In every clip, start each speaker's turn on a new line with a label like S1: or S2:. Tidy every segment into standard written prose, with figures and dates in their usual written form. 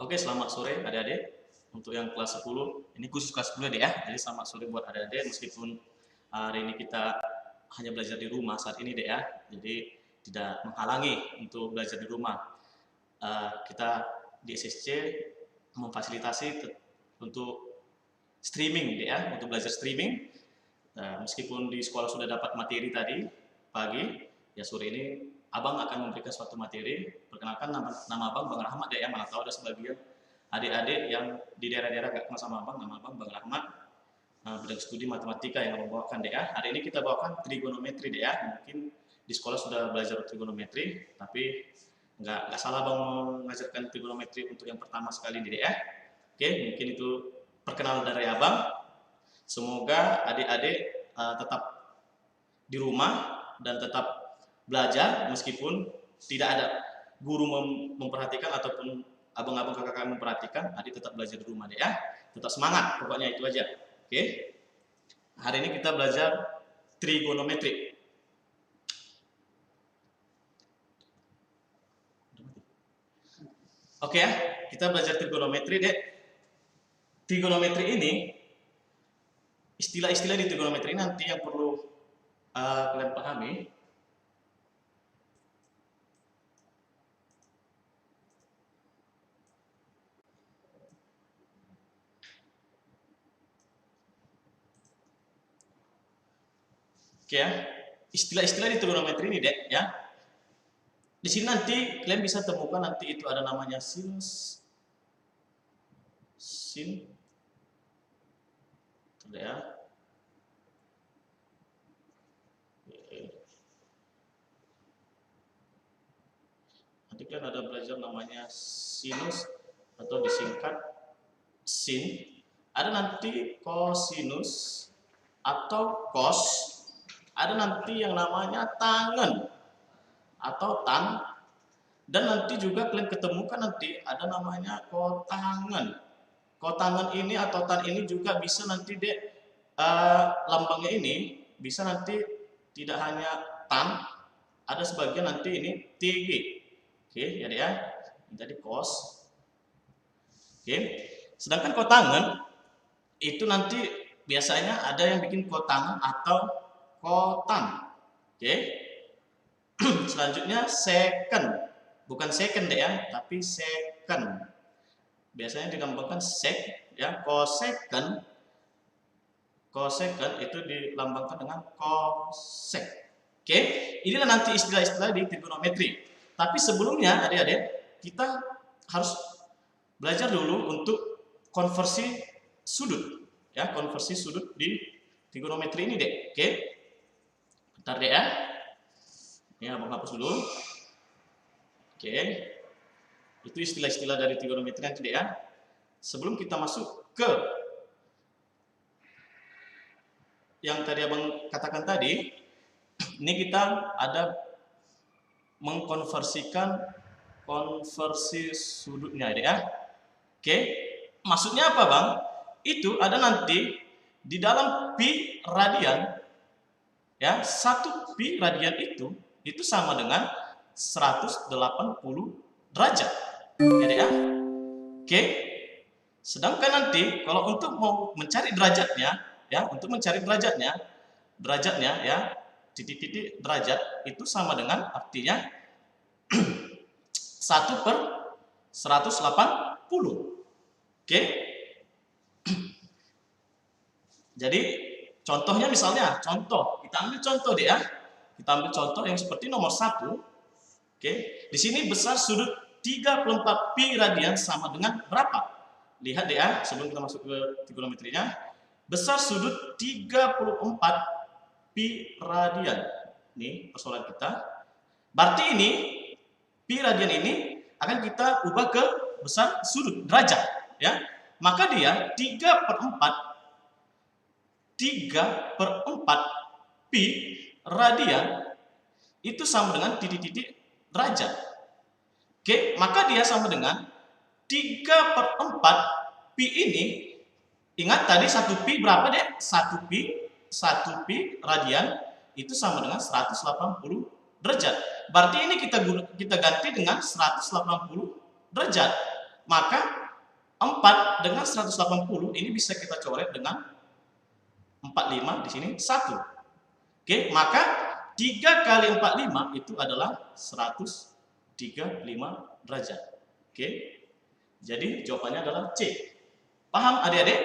S1: Oke, selamat sore adik-adik. Untuk yang kelas 10, ini khusus kelas 10 ya. Jadi selamat sore buat adik-adik meskipun hari ini kita hanya belajar di rumah saat ini deh ya. Jadi tidak menghalangi untuk belajar di rumah. Kita di SSC memfasilitasi untuk streaming deh ya, untuk belajar streaming. Meskipun di sekolah sudah dapat materi tadi pagi, ya sore ini Abang akan memberikan suatu materi. Perkenalkan nama Abang Bang Rahmat ya, mana tahu ada sebagian adik-adik yang di daerah-daerah gak kenal sama Abang. Nama Abang Bang Rahmat, bidang studi matematika yang membawakan deh ya. Hari ini kita bawakan trigonometri deh ya. Mungkin di sekolah sudah belajar trigonometri, tapi nggak salah Bang mengajarkan trigonometri untuk yang pertama sekali deh ya. Oke, mungkin itu perkenalan dari Abang. Semoga adik-adik tetap di rumah dan tetap belajar meskipun tidak ada guru memperhatikan ataupun abang-abang kakak memperhatikan, adik tetap belajar di rumah deh ya. Tetap semangat, pokoknya itu aja. Oke. Hari ini kita belajar trigonometri. Oke ya, kita belajar trigonometri deh. Trigonometri ini, istilah-istilah di trigonometri nanti yang perlu kalian pahami. Oke ya, istilah-istilah di trigonometri ini deh ya. Di sini nanti kalian bisa temukan nanti itu ada namanya sinus, sin, ya. Nanti kalian ada belajar namanya sinus atau disingkat sin. Ada nanti kosinus atau kos. Ada nanti yang namanya tangen atau tan. Dan nanti juga kalian ketemukan nanti ada namanya kotangen. Kotangen ini atau tan ini juga bisa nanti lambangnya ini bisa nanti tidak hanya tan, ada sebagian nanti ini TG. Oke, ya deh ya. Ini tadi kos. Oke. Sedangkan kotangen itu nanti biasanya ada yang bikin kotangen atau kotan. Oke. Selanjutnya second. Bukan second deh ya, tapi second. Biasanya dilambangkan sek ya, cosecond. Cosecond itu dilambangkan dengan cosec. Oke. Inilah nanti istilah-istilah di trigonometri. Tapi sebelumnya adik-adik, kita harus belajar dulu untuk konversi sudut. Ya, konversi sudut di trigonometri ini deh. Oke. Bentar deh ya. Ini abang hapus dulu. Oke. Itu istilah-istilah dari trigonometri nanti deh ya. Sebelum kita masuk ke yang tadi abang katakan tadi, ini kita ada mengkonversikan konversi sudutnya ya. Oke. Maksudnya apa, Bang? Itu ada nanti di dalam pi radian ya, 1 pi radian itu sama dengan 180 derajat. Ya. Oke. Sedangkan nanti kalau untuk mau mencari derajatnya ya, derajatnya ya, titik-titik derajat itu sama dengan artinya 1/180. Oke. Jadi contohnya misalnya, kita ambil contoh deh ya. Kita ambil contoh yang seperti nomor 1. Oke. Di sini besar sudut 34 pi radian sama dengan berapa? Lihat deh ya, sebelum kita masuk ke trigonometrinya. Besar sudut 34 pi radian. Ini persoalan kita. Berarti ini pi radian ini akan kita ubah ke besar sudut derajat ya. Maka dia 3/4 pi radian itu sama dengan titik-titik derajat. Oke, maka dia sama dengan 3/4 pi ini. Ingat tadi 1 pi berapa deh? 1 pi radian itu sama dengan 180 derajat. Berarti ini kita ganti dengan 180 derajat. Maka 4 dengan 180 ini bisa kita coret dengan 45 di sini 1. Oke, maka 3 kali 45 itu adalah 135 derajat. Oke. Jadi jawabannya adalah C. Paham adik-adik?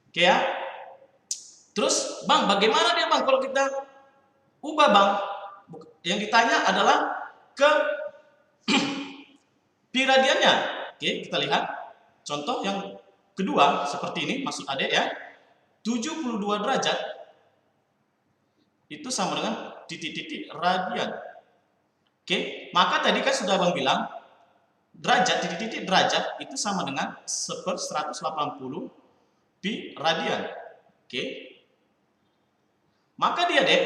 S1: Oke ya. Terus, Bang, bagaimana dia, Bang, kalau kita ubah, Bang? Yang ditanya adalah ke pi radiannya. Oke, kita lihat contoh yang kedua seperti ini, maksud adik ya. 72 derajat itu sama dengan titik-titik radian. Oke, maka tadi kan sudah Bang bilang derajat, titik-titik derajat itu sama dengan 1/180 pi radian. Oke. Maka dia dek,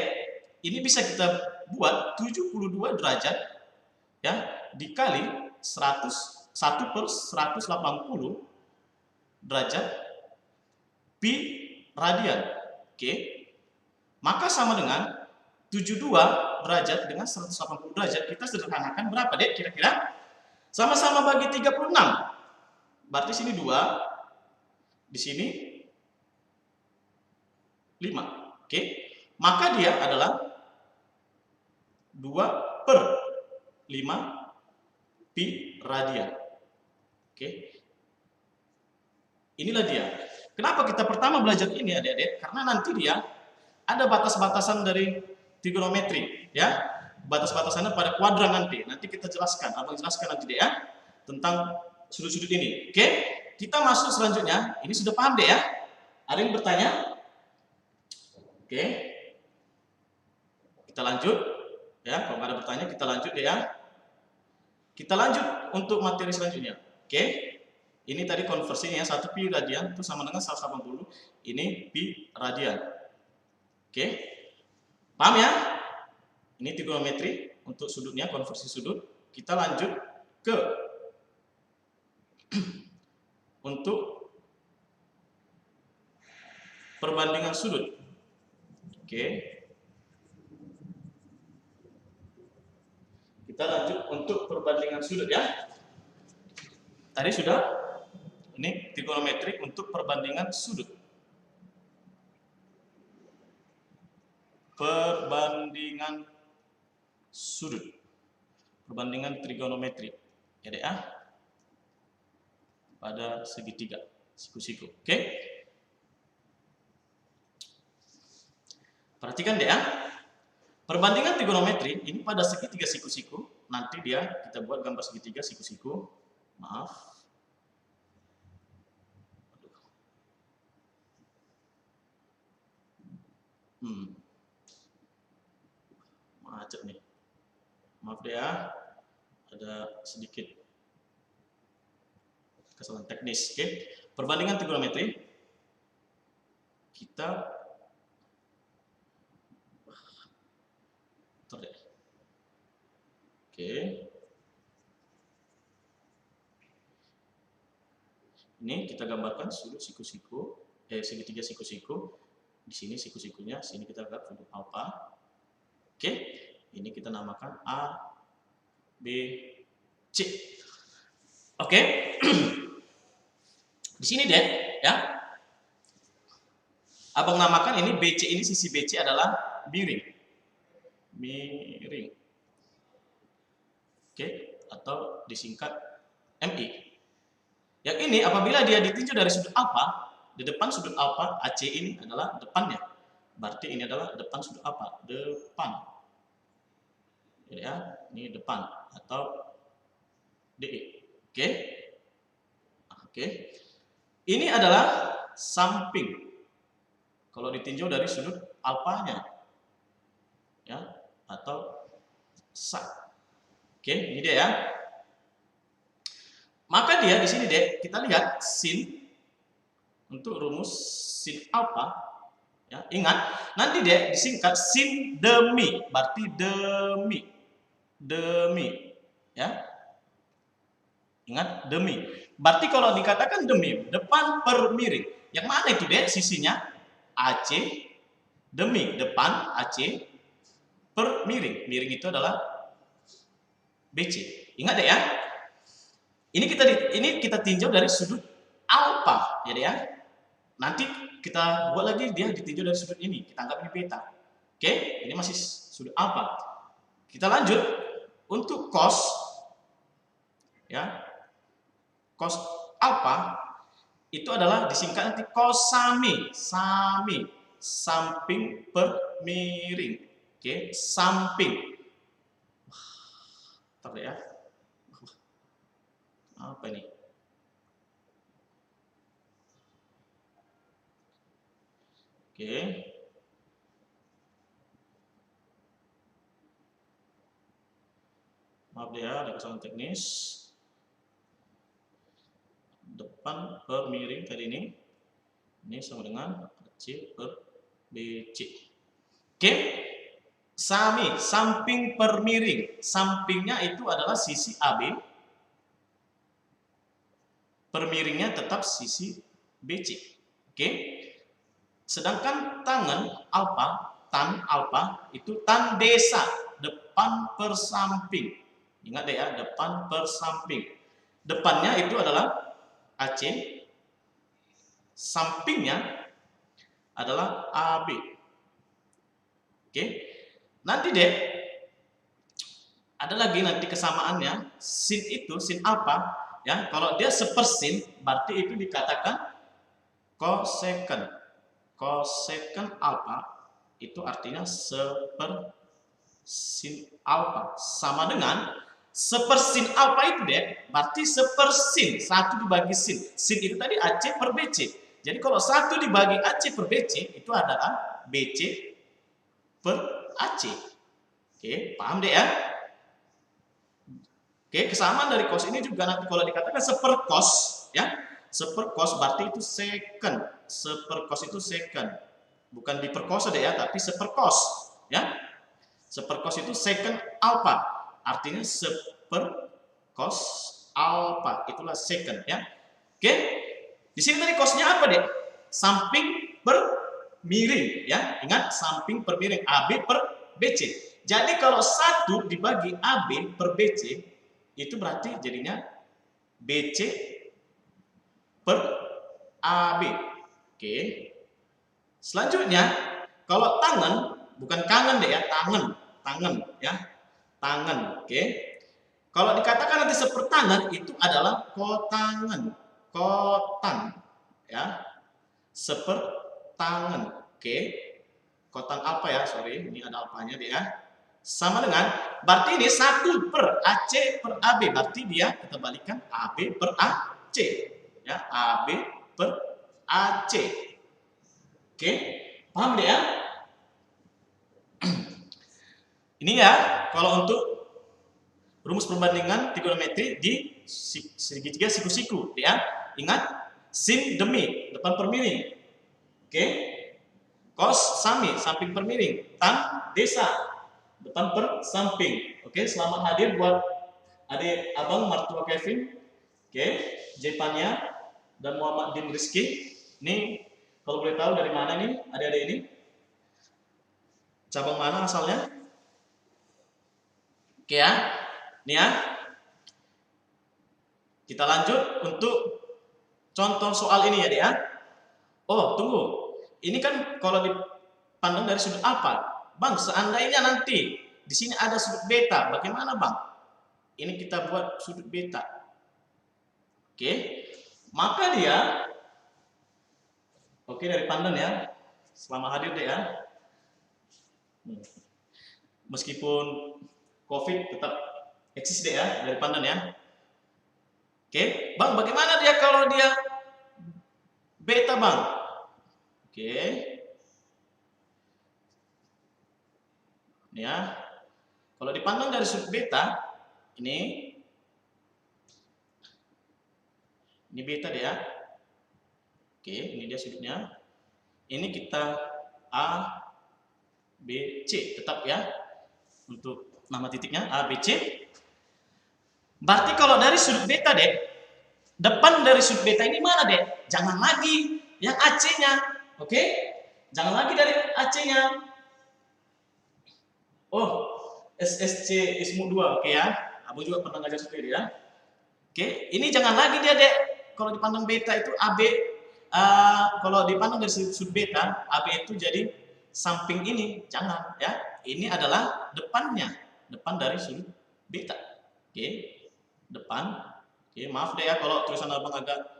S1: ini bisa kita buat 72 derajat ya dikali 1/180 derajat pi radian. Oke. Maka sama dengan 72 derajat dengan 180 derajat. Kita sederhanakan berapa, Dek? Kira-kira? Sama-sama bagi 36. Berarti sini 2, di sini 5. Oke. Maka dia adalah 2/5 pi radian. Oke. Inilah dia. Kenapa kita pertama belajar ini, adik-adik? Karena nanti dia ada batas-batasan dari trigonometri, ya. Batas-batasannya pada kuadran nanti. Nanti kita jelaskan, Abang jelaskan nanti deh ya tentang sudut-sudut ini. Oke? Kita masuk selanjutnya. Ini sudah paham deh ya? Ada yang bertanya? Oke. Kita lanjut ya. Kalau nggak ada bertanya, kita lanjut deh ya. Kita lanjut untuk materi selanjutnya. Oke? Ini tadi konversinya 1 pi radian itu sama dengan 180. Ini pi radian. Oke? Paham ya? Ini trigonometri untuk sudutnya, konversi sudut. Kita lanjut ke untuk perbandingan sudut. Oke. Kita lanjut untuk perbandingan sudut ya. Tadi sudah, ini trigonometri untuk perbandingan sudut. Perbandingan sudut, perbandingan trigonometri, ya deh ah, pada segitiga, siku-siku. Oke, perhatikan deh ah, perbandingan trigonometri ini pada segitiga siku-siku. Nanti dia kita buat gambar segitiga siku-siku. Maaf. Macet nih. Maaf deh ya, ada sedikit kesalahan teknis. Oke, perbandingan trigonometri kita Oke, ini kita gambarkan sudut siku-siku, segitiga siku-siku. Di sini siku-sikunya, sini kita lihat sudut alfa. Oke, ini kita namakan A, B, C. Oke, di sini deh, ya. Abang namakan ini BC, ini sisi BC adalah miring, miring. Oke, atau disingkat MI. Yang ini apabila dia ditinjau dari sudut alfa, di depan sudut alfa AC ini adalah depannya. Berarti ini adalah depan sudut alfa, depan. Ya, ini depan atau DE. Oke. Oke. Ini adalah samping. Kalau ditinjau dari sudut alfanya. Ya, atau sak. Oke, ini dia ya. Maka dia di sini deh kita lihat sin untuk rumus sin alfa. Ya, ingat, nanti dia disingkat sin demi, berarti demi, ya. Ingat, demi. Berarti kalau dikatakan demi, depan per miring. Yang mana itu deh sisinya? AC demi, depan AC per miring. Miring itu adalah BC. Ingat deh ya. Ini kita tinjau dari sudut alfa, ya deh ya. Nanti kita buat lagi dia ditinjau dari sudut ini, kita anggap ini beta. Oke, ini masih sudut alfa. Kita lanjut untuk cos, ya. Cos alfa itu adalah disingkat nanti cosami, samping per miring. Oke, samping. Bentar ya. Apa ini? Oke. Maaf ya, ada kesalahan teknis. Depan per miring tadi ini sama dengan AC per BC. Oke. Samping per miring. Sampingnya itu adalah sisi AB. Per miringnya tetap sisi BC. Oke. Sedangkan tan alfa itu tan desa, depan per samping. Ingat deh ya, depan per samping. Depannya itu adalah AC, sampingnya adalah AB. Oke. Nanti deh ada lagi nanti kesamaannya, sin alfa ya, kalau dia sepersin berarti itu dikatakan cosecant. Cosecant alfa itu artinya sepersin alfa, sama dengan sepersin alfa itu deh berarti sepersin 1 dibagi sin. Sin itu tadi AC per BC. Jadi kalau 1 dibagi AC per BC itu adalah BC per AC. Oke, paham deh ya? Oke, kesamaan dari cos ini juga nanti kalau dikatakan sepercos ya. Sepercos berarti itu secant. Sepercos itu secant. Bukan diperkosa deh ya, tapi sepercos ya. Sepercos itu secant alpha. Artinya sepercos alpha, itulah secant ya. Oke. Di sini tadi cosnya apa deh? Samping per miring ya. Ingat, samping per miring, AB per BC. Jadi kalau 1 dibagi AB per BC itu berarti jadinya BC per AB. Oke. Selanjutnya, kalau tangan, bukan kangen deh ya, tangan ya. Tangan, oke. Kalau dikatakan nanti sepertangan itu adalah kotangan. Kotan ya. Sepertangan. Oke. Kotan alfa ya, sorry, ini ada alfanya deh ya. Sama dengan, berarti ini 1 per AC per AB, berarti dia kita balikan AB per AC ya, AB per AC. Oke, paham deh ya? Ini ya, kalau untuk rumus perbandingan trigonometri di segitiga siku-siku ya. Ingat, sin demi depan per miring. Oke. Cos sami, samping per miring. Tan desa, depan per samping. Oke, selamat hadir buat adik abang mertua Kevin. Oke, Jepanya dan Muhammad bin Rizky. Ini kalau boleh tahu dari mana nih adik-adik ini? Cabang mana asalnya? Oke ya, ini ya. Kita lanjut untuk contoh soal ini ya, Dek ya. Oh, tunggu. Ini kan kalau dipandang dari sudut apa? Bang, seandainya nanti di sini ada sudut beta, bagaimana, Bang? Ini kita buat sudut beta. Oke. Maka dia oke, dari Pandan ya. Selamat hadir deh ya. Meskipun COVID tetap eksis deh ya, dari Pandan ya. Oke, Bang, bagaimana dia kalau dia beta, Bang? Oke. Ini ya. Kalau dipandang dari sudut beta, ini beta deh ya. Oke, ini dia sudutnya. Ini kita A, B, C tetap ya. Untuk nama titiknya A, B, C. Berarti kalau dari sudut beta deh, depan dari sudut beta ini mana deh? Jangan lagi yang AC-nya. Oke? Jangan lagi dari AC-nya. Oh, SSC ISMU 2. Oke ya. Abu juga pernah ngajar sendiri ya. Oke, ini jangan lagi dia dek, kalau dipandang beta itu AB, kalau dipandang dari sudut beta, AB itu jadi samping ini, jangan ya. Ini adalah depannya, depan dari sudut beta. Oke, depan. Oke, maaf deh ya kalau tulisan abang agak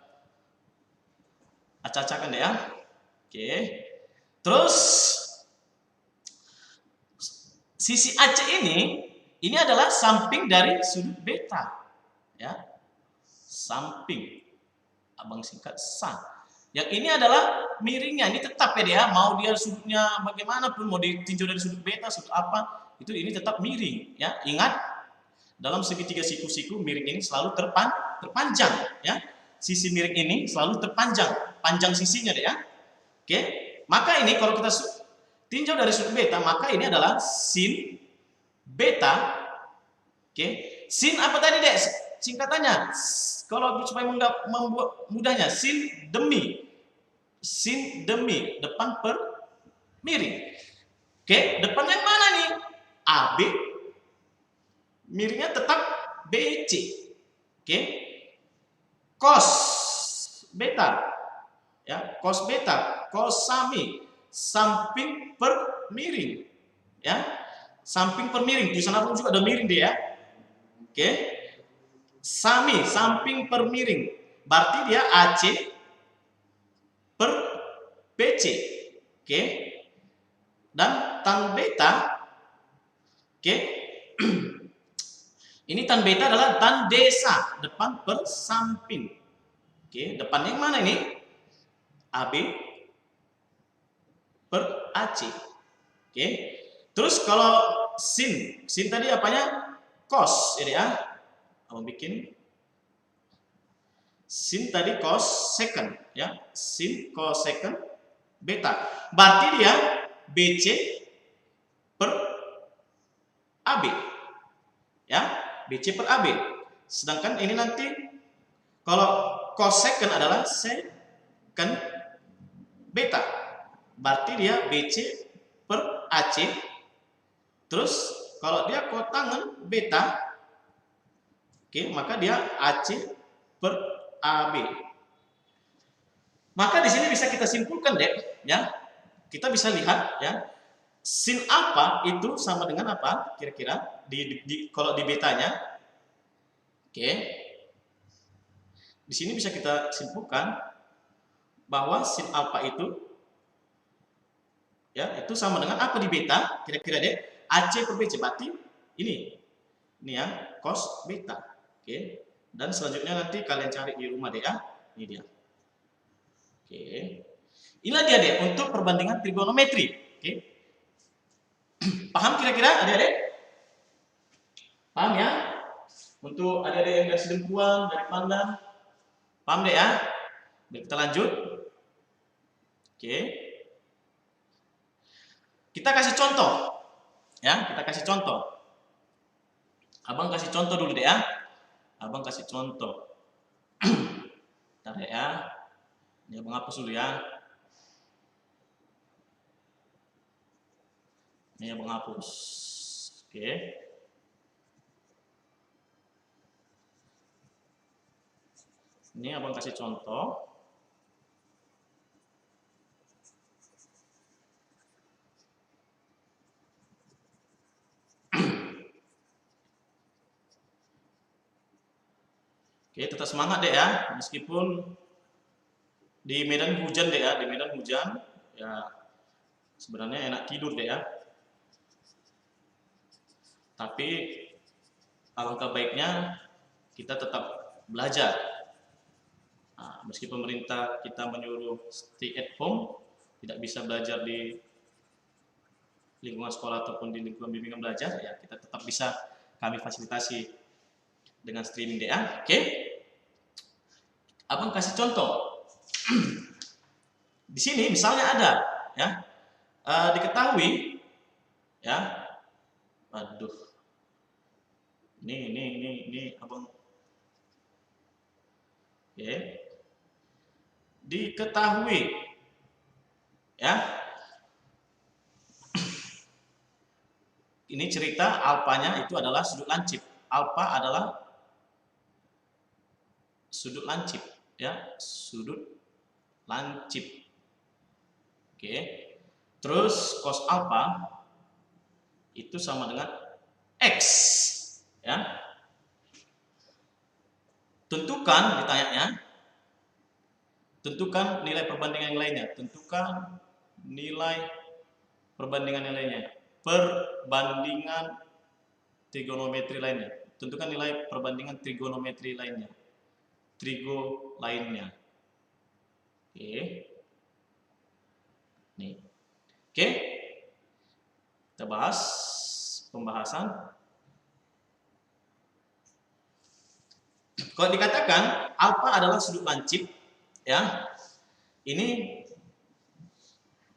S1: acak-acakan deh ya. Oke, terus sisi AC ini adalah samping dari sudut beta, ya. Samping, abang singkat SA. Yang ini adalah miringnya, ini tetap ya dia, mau dia sudutnya bagaimanapun, mau ditinjau dari sudut beta, sudut apa, itu ini tetap miring, ya. Ingat, dalam segitiga siku-siku miring ini selalu terpanjang, ya. Sisi miring ini selalu terpanjang, panjang sisinya deh ya. Oke, maka ini kalau kita tinjau dari sudut beta, maka ini adalah sin beta. Oke, sin apa tadi dek? Singkatannya, kalau supaya membuat mudahnya, sin demi depan per miring. Oke, depan yang mana nih? AB, miringnya tetap BC. Oke, cos beta, ya, cos beta, cos sami, samping per miring, ya, samping per miring. Di sana pun juga ada miring deh ya. Oke, sami, samping per miring, berarti dia AC per BC. Oke, dan tan beta, oke, ini tan beta adalah tan desa, depan per samping. Oke, depan yang mana ini? AB per AC. Oke, terus kalau sin tadi apanya? Cos, ini ya. Abang bikin sin tadi cos second, ya, sin cos second beta, berarti dia BC per AB, ya, BC per AB. Sedangkan ini nanti kalau cos second adalah second beta, berarti dia BC per AC. Terus kalau dia kotangan beta, oke, maka dia AC per AB. Maka di sini bisa kita simpulkan deh, ya. Kita bisa lihat ya, sin alpha itu sama dengan apa? Kira-kira kalau di betanya. Oke. Di sini bisa kita simpulkan bahwa sin alpha itu, ya, itu sama dengan apa di beta? Kira-kira deh, AC per BC, berarti ini ya, cos beta. Oke. Dan selanjutnya nanti kalian cari di rumah deh ya. Ini dia. Oke. Inilah dia deh untuk perbandingan trigonometri. Oke. Paham kira-kira adik-adik? Paham ya? Untuk adik-adik yang dari Sidempuan, dari Pandan. Paham deh ya? Baik, kita lanjut. Oke. Kita kasih contoh. Ya, kita kasih contoh. Abang kasih contoh dulu deh ya. Abang kasih contoh. Bentar ya. Ini abang hapus dulu ya. Ini abang hapus. Oke. Ini abang kasih contoh. Oke, tetap semangat deh ya, meskipun di medan hujan deh ya, di medan hujan ya sebenarnya enak tidur deh ya. Tapi alangkah baiknya kita tetap belajar. Nah, meski pemerintah kita menyuruh stay at home, tidak bisa belajar di lingkungan sekolah ataupun di lingkungan bimbingan belajar, ya kita tetap bisa kami fasilitasi dengan streaming deh ya. Oke. Abang kasih contoh. Di sini misalnya ada ya, diketahui ya. Aduh. Ini abang. Oke. Diketahui ya. Ini cerita alpanya itu adalah sudut lancip. Alpha adalah sudut lancip, ya, sudut lancip. Oke. Terus cos alfa itu sama dengan X, ya. Tentukan, ditanyanya, tentukan nilai perbandingan yang lainnya. Tentukan nilai perbandingan yang lainnya. Perbandingan trigonometri lainnya. Tentukan nilai perbandingan trigonometri lainnya. Trigo lainnya. Oke. Nih. Oke. Kita bahas pembahasan. Kalau dikatakan alfa adalah sudut lancip, ya. Ini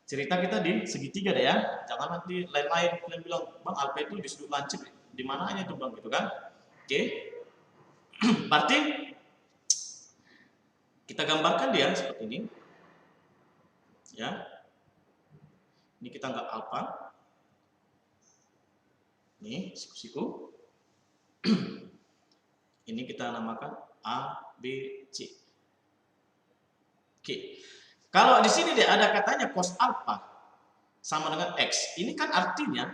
S1: cerita kita di segitiga deh ya. Jangan nanti lain-lain kalian bilang, "Bang, alfa itu di sudut lancip." Di mananya tuh, Bang, gitu kan? Oke. Berarti kita gambarkan dia seperti ini. Ya. Ini kita anggap alfa. Ini siku-siku. Ini kita namakan A, B, C. Oke. Kalau di sini dia ada katanya cos alfa sama dengan X. Ini kan artinya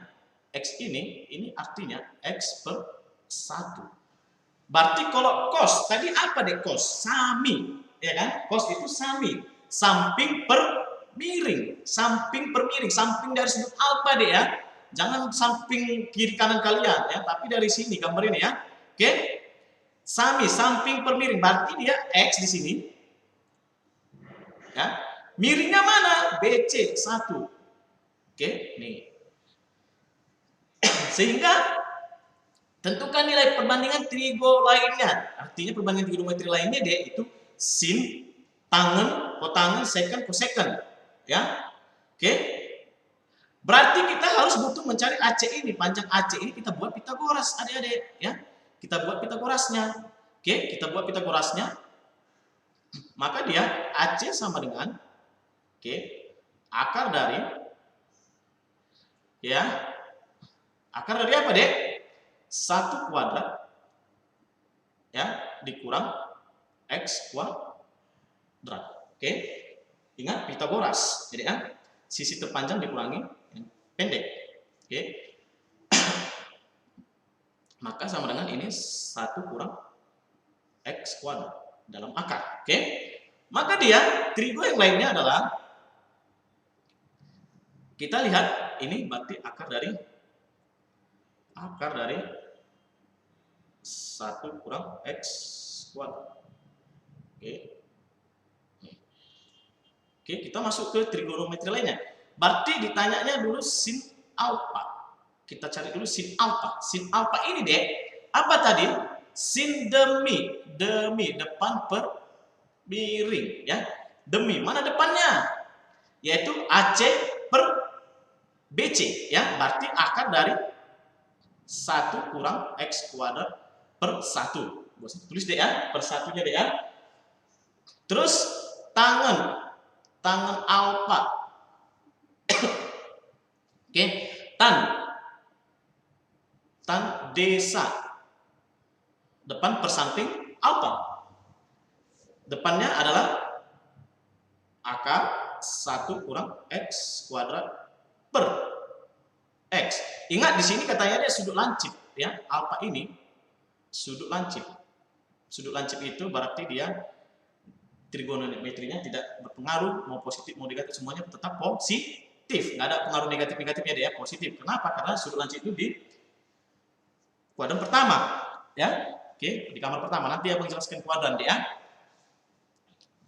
S1: X ini artinya X per 1. Berarti kalau cos, tadi apa deh cos? Sami, ya kan? Cos itu sami, samping per miring, samping per miring, samping dari sudut alfa deh ya. Jangan samping kiri kanan kalian ya, tapi dari sini gambar ini ya. Oke? Sami, samping per miring, berarti dia X di sini. Ya. Miringnya mana? BC 1. Oke, nih. Sehingga tentukan nilai perbandingan trigo lainnya. Artinya perbandingan trigonometri lainnya dia itu sin, tangen, kotangen, secant, cosecant. Ya. Oke. Berarti kita harus butuh mencari AC ini, panjang AC ini kita buat Pitagoras, adik-adik, ya. Kita buat Pitagorasnya. Oke, kita buat Pitagorasnya. Maka dia AC sama dengan akar dari akar dari apa, Dek? 1 kuadrat ya dikurang X kuadrat. Oke. Ingat Pitagoras. Jadi kan sisi terpanjang dikurangi yang pendek. Oke. Maka sama dengan ini 1 kurang X kuadrat dalam akar. Oke. Maka dia trigo yang lainnya adalah kita lihat ini berarti akar dari 1 kurang X kuadrat. Oke. Oke, kita masuk ke trigonometri lainnya. Berarti ditanyanya dulu sin alfa. Kita cari dulu sin alfa. Sin alfa ini, Dek, apa tadi? Sin demi depan per miring ya. Demi mana depannya? Yaitu AC per BC ya. Berarti akar dari 1 kurang X kuadrat per 1. Gua tulis deh ya, per satunya deh ya. Terus tangan alfa. Oke, tan desa. Depan per samping alfa. Depannya adalah akar 1 kurang X kuadrat per X. Ingat di sini katanya dia sudut lancip ya. Alfa ini sudut lancip. Sudut lancip itu berarti dia trigonometrinya tidak berpengaruh, mau positif mau negatif semuanya tetap positif. Nggak ada pengaruh negatifnya dia positif. Kenapa? Karena sudut lancip itu di kuadran pertama ya. Oke, di kamar pertama nanti aku jelaskan kuadran dia.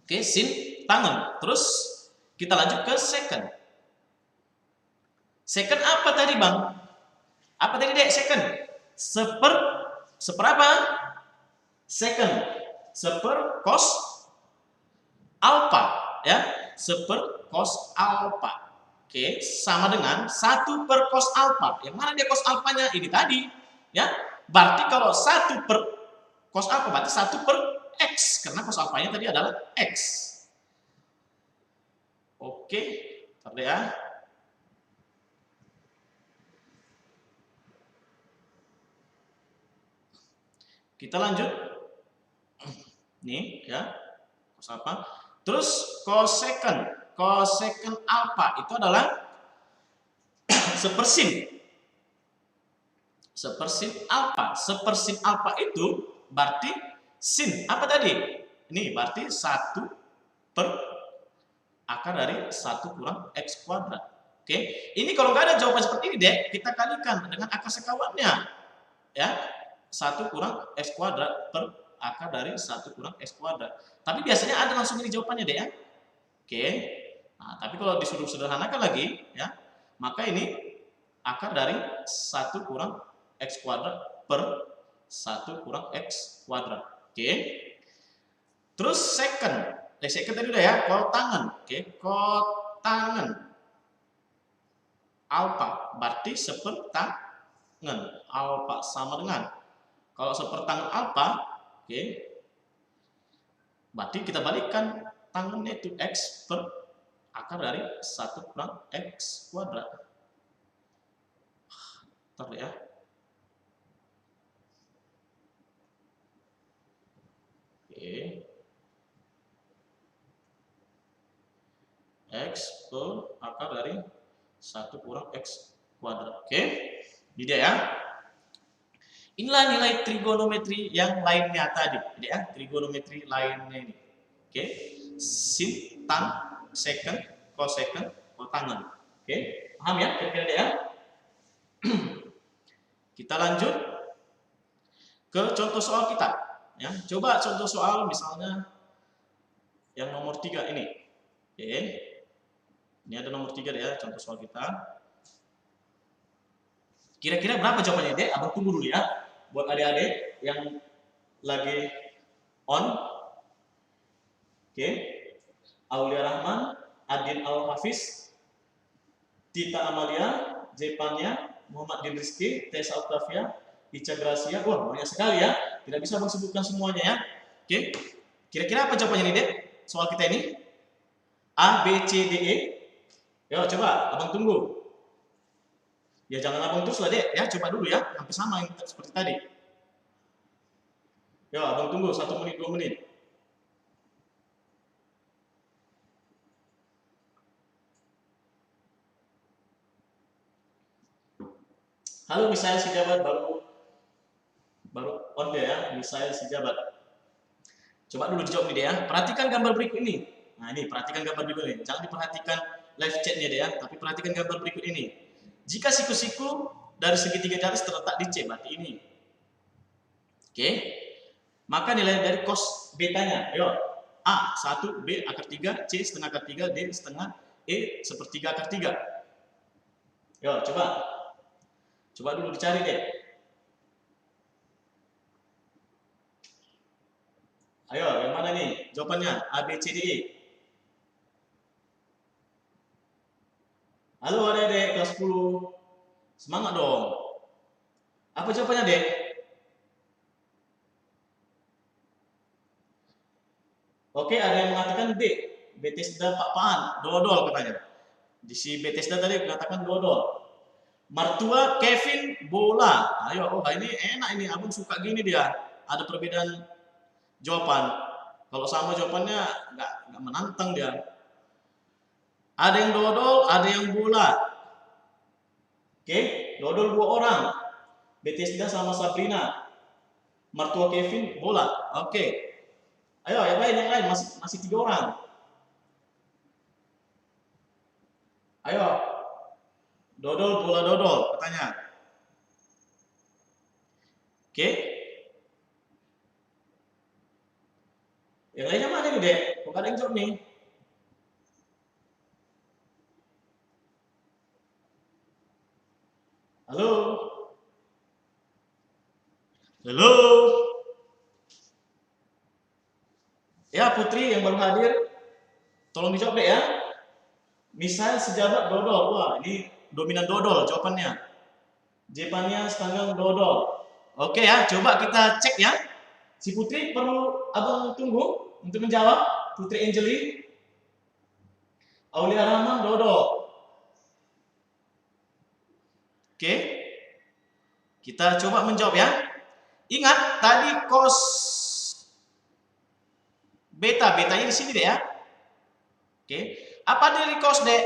S1: Oke, sin tangan. Terus kita lanjut ke second. Second apa tadi, Bang? Apa tadi, Dek? Second. Seberapa? Second. Seper cos alfa, ya. Seper cos alfa. Oke, sama dengan 1 per cos alfa. Yang mana dia cos alfanya? Ini tadi, ya. Berarti kalau 1 per cos alfa berarti 1 per X, karena cos alfanya tadi adalah X. Oke, bentar ya. Kita lanjut. Nih ya, cos apa? Terus cosecant alpha itu adalah sepersin alpha. Sepersin alpha itu berarti sin apa tadi? Ini berarti 1 per akar dari 1 kurang X kuadrat. Oke, ini kalau nggak ada jawaban seperti ini, Dek, kita kalikan dengan akar sekawannya. Ya, 1 kurang X kuadrat per akar dari 1 kurang X kuadrat. Tapi biasanya ada langsung ini jawabannya, Dek, ya. Oke, nah, tapi kalau disuruh sederhanakan lagi, ya, maka ini akar dari 1 kurang X kuadrat per 1 kurang X kuadrat. Oke, terus secant tadi udah ya, kotangen. Oke, kotangen alpha berarti sepertangen. Alpha sama dengan, kalau sepertangen alpha, oke, berarti kita balikkan tangannya itu X per akar dari 1 kurang X kuadrat. Ntar ya. Oke. X per akar dari 1 kurang X kuadrat. Oke. Ini dia ya. Inilah nilai trigonometri yang lainnya tadi. Jadi ya, trigonometri lainnya ini. Oke. Sin, tan, secant, cosecant, kotangen. Oke. Paham ya kira-kira ya? Kita lanjut ke contoh soal kita. Ya, coba contoh soal misalnya yang nomor 3 ini. Oke. Ini ada nomor 3 ya, contoh soal kita. Kira-kira berapa jawabannya, Dek? Abang tunggu dulu ya. Buat adik-adik yang lagi on. Oke. Aulia Rahman, Adin Al-Hafiz, Tita Amalia, Jepania, Muhammad Din Rizky, Tessa Octavia, Ica Gracia. Wah, banyak sekali ya. Tidak bisa abang sebutkan semuanya ya. Oke. Kira-kira apa jawabannya nih, Dek? Soal kita ini. A, B, C, D, E. Yo, coba abang tunggu. Ya jangan abang terus lah, Dek. Ya, coba dulu ya. Hampir sama yang seperti tadi. Yo, abang tunggu 1 menit, 2 menit. Halo Misael Sijabat, baru on dia ya, Misael Sijabat. Coba dulu dijawab nih, Dek ya. Perhatikan gambar berikut ini. Nah, ini perhatikan gambar berikut ini. Jangan diperhatikan live chatnya, Dek ya, tapi perhatikan gambar berikut ini. Jika siku-siku dari segitiga garis terletak di C, berarti ini. Oke. Maka nilai dari cos betanya, ayo. A 1, B akar 3, C setengah akar 3, D setengah, E sepertiga akar 3. Yo, coba. Coba dulu dicari, deh. Ayo, yang mana nih? Jawabannya A, B, C, D, E. Halo adik-adik kelas 10. Semangat dong. Apa jawabannya, Dek? Oke, ada yang mengatakan B. Bethesda Pak-Paan, dodol katanya. Di si Bethesda tadi mengatakan dodol. Mertua Kevin bola. Ayo, oh ini enak ini, abang suka gini dia. Ada perbedaan jawaban. Kalau sama jawabannya nggak menantang dia. Ada yang dodol, ada yang bola. Oke, dodol 2 orang. Bethesda sama Sabrina. Mertua Kevin bola. Oke. Ayo, yang lain masih 3 orang. Ayo. Dodol bola dodol katanya. Oke. Yang lainnya mana nih, Dek? Kok ada yang jawab nih? Halo? Halo? Ya, Putri yang baru hadir, tolong dijawab, Dek ya. Misal sejabat dodol. Wah, ini dominan dodol jawabannya. Jawabannya setengah dodol. Oke ya, coba kita cek ya. Si Putri perlu abang tunggu untuk menjawab. Putri Angeli. Aulia Rahman dodol. Oke. Kita coba menjawab ya. Ingat tadi cos beta. Betanya di sini deh ya. Oke. Apa dari cos dek?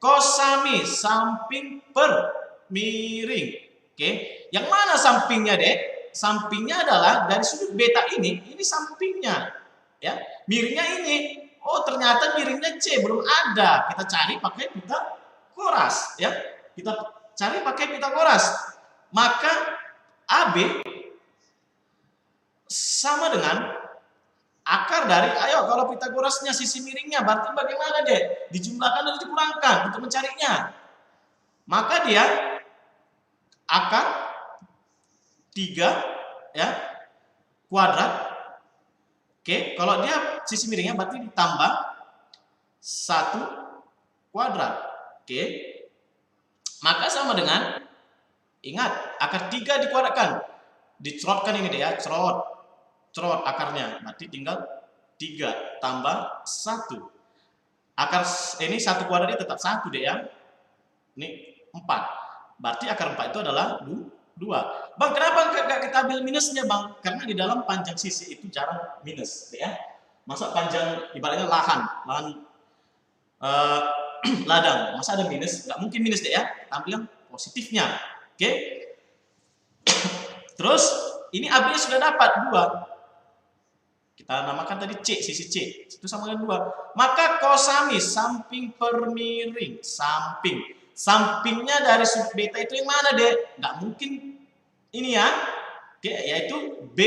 S1: Cos sami samping per miring. Oke. Yang mana sampingnya dek? Sampingnya adalah dari sudut beta ini sampingnya. Ya. Miringnya ini. Oh, ternyata miringnya C belum ada. Kita cari pakai Pitagoras, ya. Kita cari pakai Pitagoras. Maka AB sama dengan akar dari, ayo kalau Pitagorasnya sisi miringnya, berarti bagaimana deh? Dijumlahkan dan dikurangkan untuk mencarinya. Maka dia akar 3 ya kuadrat. Oke, kalau dia sisi miringnya berarti ditambah 1 kuadrat. Oke. Maka sama dengan, ingat, akar 3 dikuadratkan. Dicerotkan ini deh ya, cerot akarnya. Berarti tinggal 3 tambah 1. Akar ini 1 kuadratnya tetap 1 deh ya. Ini 4. Berarti akar 4 itu adalah 2. Bang, kenapa nggak kita ambil minusnya, Bang? Karena di dalam panjang sisi itu jarang minus, ya. Masa panjang ibaratnya lahan ladang, masa ada minus? Nggak mungkin minus deh ya. Kita ambil yang positifnya. Oke. Terus ini AB-nya sudah dapat 2. Kita namakan tadi C, sisi C. Itu sama dengan 2. Maka kosami samping per miring, sampingnya dari sudut beta itu yang mana deh? Nggak mungkin ini ya. Oke, yaitu B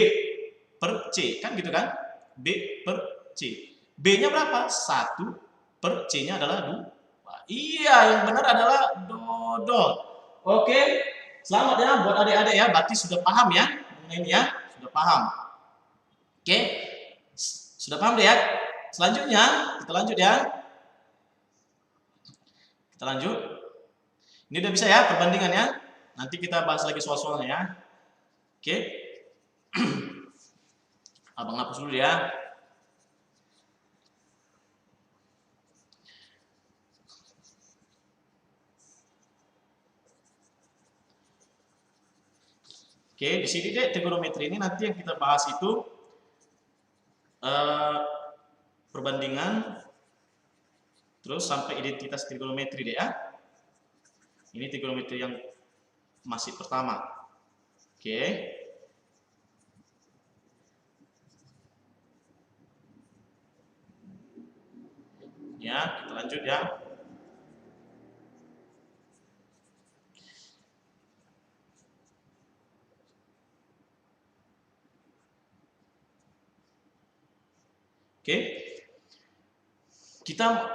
S1: per C. Kan gitu kan? B per C. B-nya berapa? 1 per C-nya adalah 2. Iya, yang benar adalah dodol. Oke, selamat ya buat adik-adik ya. Berarti sudah paham ya ini ya. Sudah paham. Oke, sudah paham deh ya. Selanjutnya, kita lanjut ya. Kita lanjut. Ini udah bisa ya perbandingannya. Nanti kita bahas lagi soal-soalnya ya. Oke. Abang hapus dulu ya. Oke, di sini deh trigonometri ini nanti yang kita bahas itu perbandingan terus sampai identitas trigonometri deh ya. Ini trigonometri yang masih pertama. Oke. Ya, kita lanjut ya. Oke.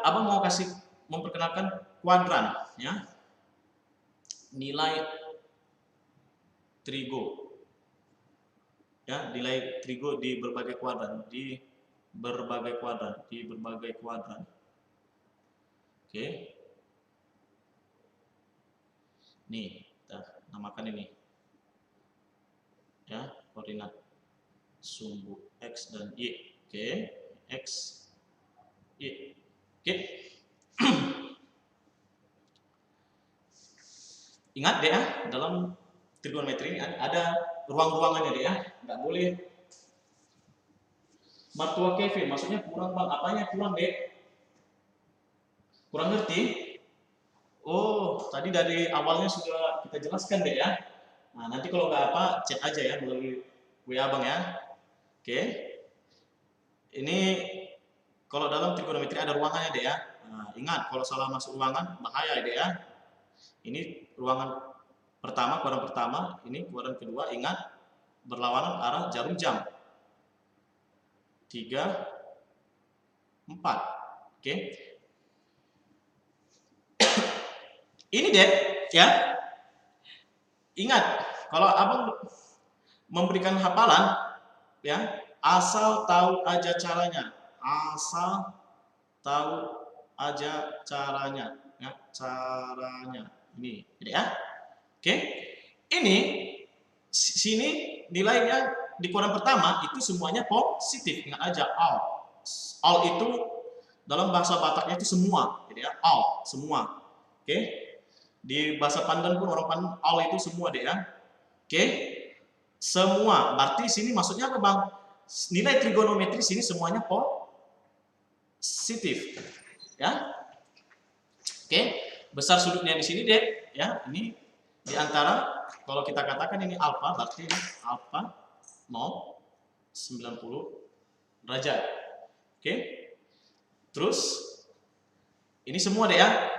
S1: Abang mau memperkenalkan kuadran ya. Nilai trigo. Ya, nilai trigo di berbagai kuadran, Oke. Nih, kita namakan ini. Ya, koordinat sumbu X dan Y. Oke, X, Y. Oke. Ingat deh ya, dalam trigonometri ini ada ruang-ruangannya deh ya. Nggak boleh mertua Kevin, maksudnya kurang bang, apanya kurang deh? Kurang ngerti? Oh, tadi dari awalnya sudah kita jelaskan deh ya. Nah, nanti kalau nggak apa, chat aja ya melalui WA bang ya. Oke. Ini kalau dalam trigonometri ada ruangannya deh ya. Nah, ingat kalau salah masuk ruangan bahaya deh ya. Ini ruangan pertama, kuadran pertama, ini kuadran kedua, ingat berlawanan arah jarum jam. 3, 4. Oke. Ini deh ya. Ingat, kalau abang memberikan hafalan ya, asal tahu aja caranya. Asal tahu aja caranya ya, ini ya. Oke. Ini sini nilainya di kuadran pertama itu semuanya positif. Ingat aja all itu dalam bahasa Bataknya itu semua, jadi ya, all semua. Oke. Di bahasa Pandan pun orang Pandan all itu semua deh ya. Oke. Semua. Berarti sini maksudnya apa, Bang? Nilai trigonometri sini semuanya positif. Ya. Oke, besar sudutnya di sini deh, ya. Ini di antara, kalau kita katakan ini alfa, berarti ini alfa 90 derajat. Oke. Terus ini semua deh ya.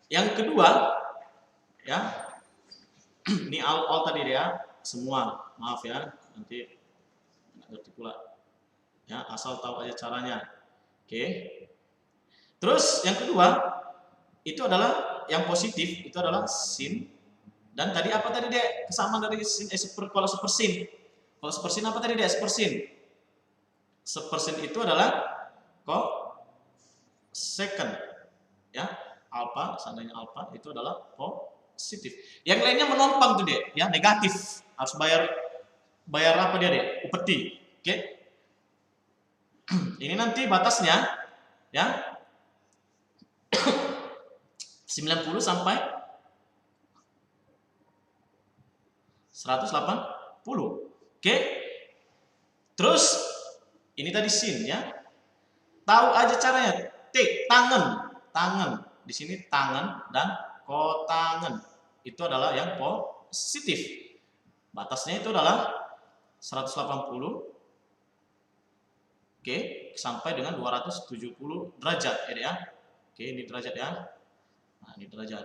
S1: Yang kedua, ya. Ini all tadi deh ya, semua. Maaf ya, nanti nggak ngerti pula. Ya, asal tahu aja caranya. Oke. Terus yang kedua itu adalah yang positif, itu adalah sin. Dan tadi apa tadi deh kesamaan dari sin kalau sepersin? Kalau sepersin apa tadi deh sepersin? Sepersin itu adalah cosecant, ya. Alfa, seandainya alfa itu adalah positif. Yang lainnya menompang tuh deh, ya, negatif. Harus bayar apa dia deh? Upeti. Oke. Ini nanti batasnya, ya, 90 sampai 180. Oke. Terus ini tadi sin, ya. Tahu aja caranya. T, tangan. Di sini tangan dan kotangan. Itu adalah yang positif. Batasnya itu adalah 180. Oke, sampai dengan 270 derajat, ya. Oke, ini derajat ya. Nah, ini derajat.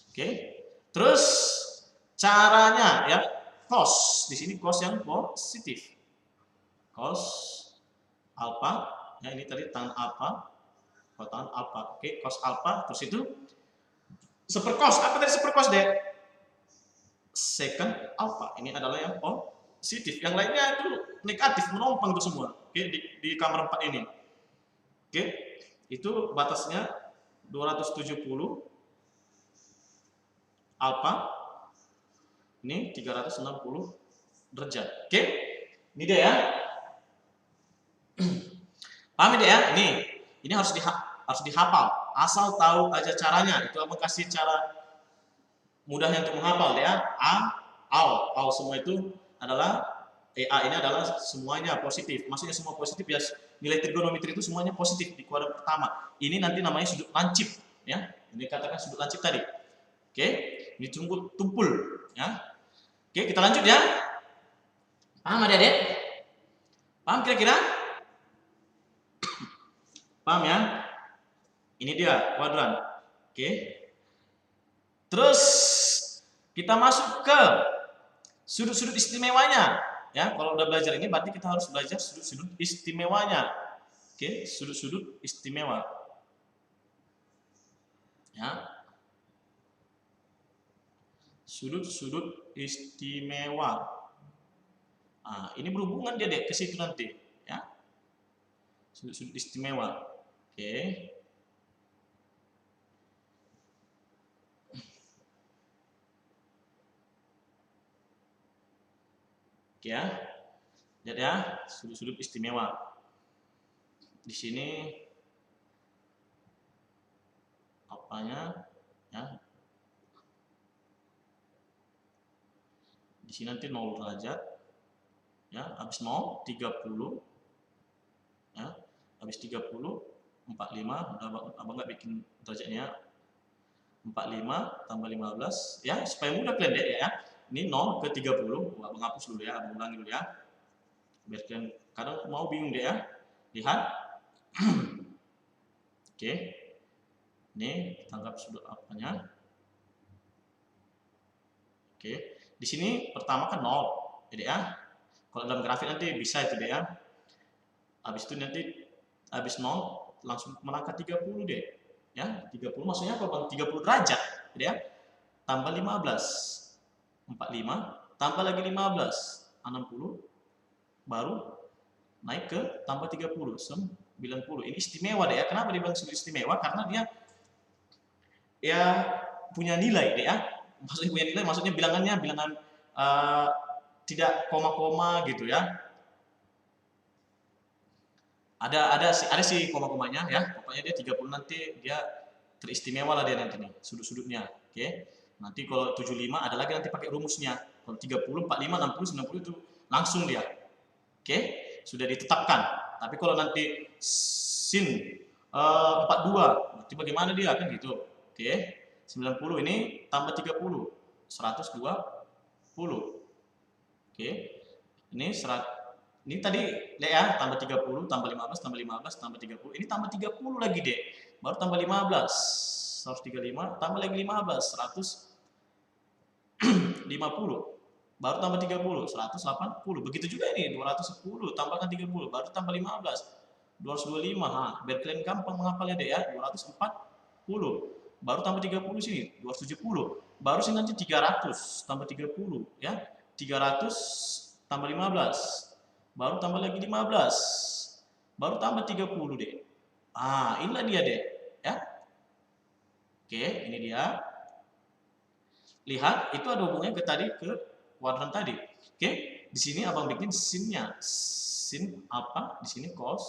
S1: Oke. Terus caranya, ya, cos. Di sini cos yang positif. Cos alfa, ya, ini tadi tangan alfa, kotangan alfa. Oke, cos alfa, terus itu sepercos. Apa tadi sepercos deh? Secant alfa. Ini adalah yang positif. Yang lainnya itu negatif, menompang itu semua. Oke, di kamar 4 ini. Oke, itu batasnya 270 alfa. Ini 360 derajat. Oke, ini dia ya. Paham ya? Ini harus dihafal. Asal tahu aja caranya. Itu abang kasih cara mudahnya untuk menghafal ya. Al semua itu adalah A ini adalah semuanya positif. Maksudnya semua positif ya. Nilai trigonometri itu semuanya positif di kuadran pertama. Ini nanti namanya sudut lancip ya. Ini katakan sudut lancip tadi. Oke, ini tumpul ya. Oke, kita lanjut ya. Paham adik-adik? Paham kira-kira? Paham ya? Ini dia kuadran. Oke. Terus kita masuk ke sudut-sudut istimewanya. Ya, kalau udah belajar ini berarti kita harus belajar sudut-sudut istimewanya. Oke, sudut-sudut istimewa. Ya. Sudut-sudut istimewa. Nah, ini berhubungan dia deh ke situ nanti, ya. Sudut-sudut istimewa. Oke. Oke ya. Lihat ya, sudut-sudut istimewa. Di sini apanya? Ya. Di sini nanti 0 derajat. Ya, habis 0 30. Ya, habis 30 45. Abang nggak bikin derajatnya. 45 tambah 15 ya, supaya mudah kalian deh ya. Ini 0 ke 30. Abang hapus dulu ya, abang ulangi dulu ya. Biar kalian kadang mau bingung deh ya. Lihat. Oke. Ini tangkap sudut apanya. Oke. Di sini pertama kan 0, jadi ya. Kalau dalam grafik nanti bisa itu deh ya. Habis itu nanti habis 0 langsung melangkah 30 deh. Ya, 30 maksudnya apa? 30 derajat, gitu ya. Tambah 15. 45 tambah lagi 15, 60 baru naik ke tambah 30, 90. Ini istimewa deh ya. Kenapa dibilang istimewa? Karena dia ya punya nilai deh ya. Maksudnya punya nilai, maksudnya bilangannya bilangan tidak koma-koma gitu ya. Ada sih koma-komanya ya. Pokoknya dia 30 nanti dia teristimewa lah dia nanti nih sudut-sudutnya. Oke. Nanti kalau 75 ada lagi nanti pakai rumusnya. Kalau 30, 45, 60, 90 itu langsung dia. Oke. Sudah ditetapkan. Tapi kalau nanti sin 42, berarti bagaimana dia kan gitu. Oke. 90 ini tambah 30, 120. Oke. Ini tadi deh ya, tambah 30, tambah 15, tambah 15, tambah 30. Ini tambah 30 lagi, Dek. Baru tambah 15. 135, tambah lagi 15, 150. Baru tambah 30, 180. Begitu juga ini, 210, tambahkan 30, baru tambah 15, 225. Nah, biar kalian gampang menghafalnya, Dek ya. 240. Baru tambah 30 sini, 270. Baru sini nanti 300, tambah 30 ya. 300 tambah 15. Baru tambah lagi 15. Baru tambah 30, Dek. Inilah dia, Dek, ya. Oke, ini dia. Lihat, itu ada hubungannya ke kuadran tadi. Oke, di sini Abang bikin sinnya. Sin apa? Di sini cos.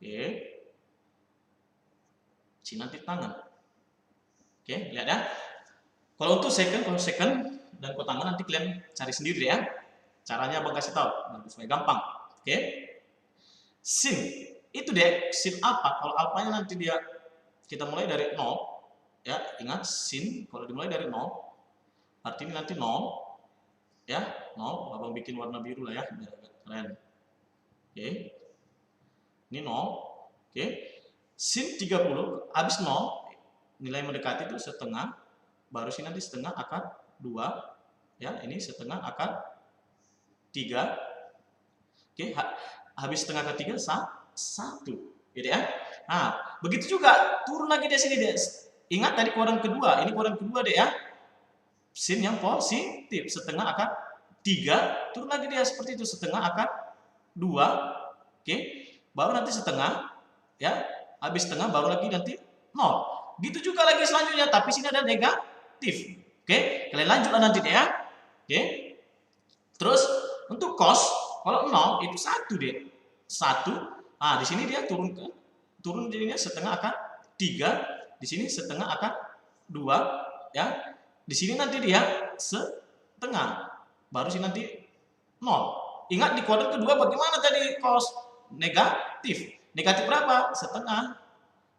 S1: Oke. Sin nanti tangan. Oke, lihat ya. Kalau untuk second dan kotangan nanti kalian cari sendiri ya. Caranya Abang kasih tahu supaya gampang. Oke. Sin itu deh, sin alfa. Kalau alfanya nanti kita mulai dari 0 ya. Ingat sin kalau dimulai dari 0 arti ini nanti 0 ya, 0. Abang bikin warna biru lah ya biar agak keren. Oke. Ini 0. Oke. Sin 30 habis 0 nilai mendekati itu setengah, baru sini nanti setengah akar 2 ya, ini setengah akar 3. Oke, habis setengah akar 3 1 gitu ya. Nah, begitu juga turun lagi di sini, deh. Ingat tadi kuadran kedua, ini kuadran kedua deh ya. Sin yang positif, setengah akar 3, turun lagi dia seperti itu, setengah akar 2. Oke, baru nanti setengah ya, habis setengah baru lagi nanti 0. Gitu juga lagi selanjutnya, tapi sini ada negatif. Oke, kalian lanjutlah nanti deh ya. Oke. Terus untuk cos kalau 0 itu 1 deh. 1. Di sini dia turun jadinya setengah akar 3, di sini setengah akar 2 ya. Di sini nanti dia setengah. Baru sini nanti 0. Ingat di kuadran kedua bagaimana tadi cos? Negatif. Negatif berapa? Setengah.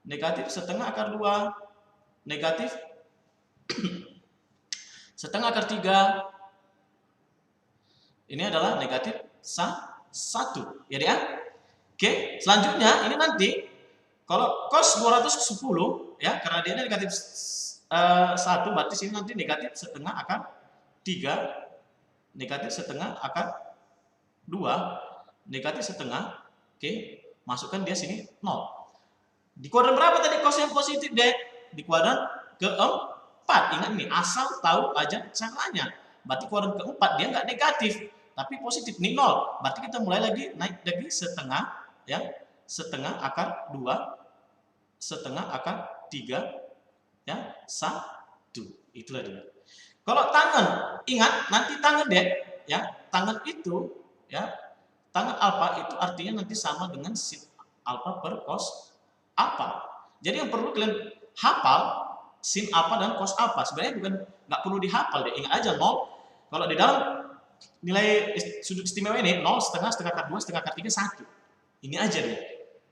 S1: Negatif setengah akar 2, negatif setengah akar 3. Ini adalah negatif 1 ya dia. Oke, selanjutnya ini nanti kalau cos 210 ya, karena dia negatif 1, berarti sini nanti negatif setengah akar 3, negatif setengah akar 2, negatif setengah. Oke, masukkan dia sini 0. Di kuadran berapa tadi cos yang positif, deh? Di kuadran keempat. Ingat nih, asal tahu aja caranya. Berarti kuadran keempat dia nggak negatif, tapi positif. Nih 0. Berarti kita mulai lagi naik lagi setengah ya. Setengah akar 2, setengah akar 3 ya, 1. Itulah dia. Kalau tangan, ingat nanti tangan, deh ya. Tangan itu ya, tangan alfa itu artinya nanti sama dengan sin alfa per cos apa. Jadi yang perlu kalian hafal sin apa dan cos apa. Sebenarnya nggak perlu dihafal deh. Ingat aja 0. Kalau di dalam nilai sudut istimewa ini 0, setengah, setengah akar 2, setengah akar 3, 1. Ini aja deh.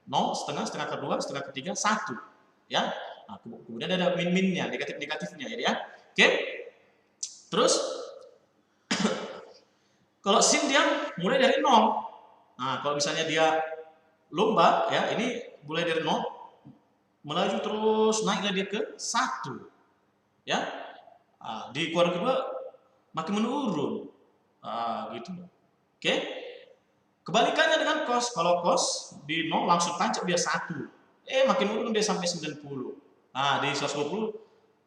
S1: 0, setengah, setengah akar 2, setengah akar 3, 1. Ya. Nah, kemudian ada min-minnya, negatif-negatifnya ya. Oke. Terus kalau sin dia mulai dari 0. Nah, kalau misalnya dia lomba ya, ini mulai dari 0 melaju terus naiklah dia ke 1 ya. Di kuadran kedua makin menurun gitu. Oke, kebalikannya dengan cos. Kalau cos di 0 langsung tancap dia 1, makin menurun dia sampai 90. Di 120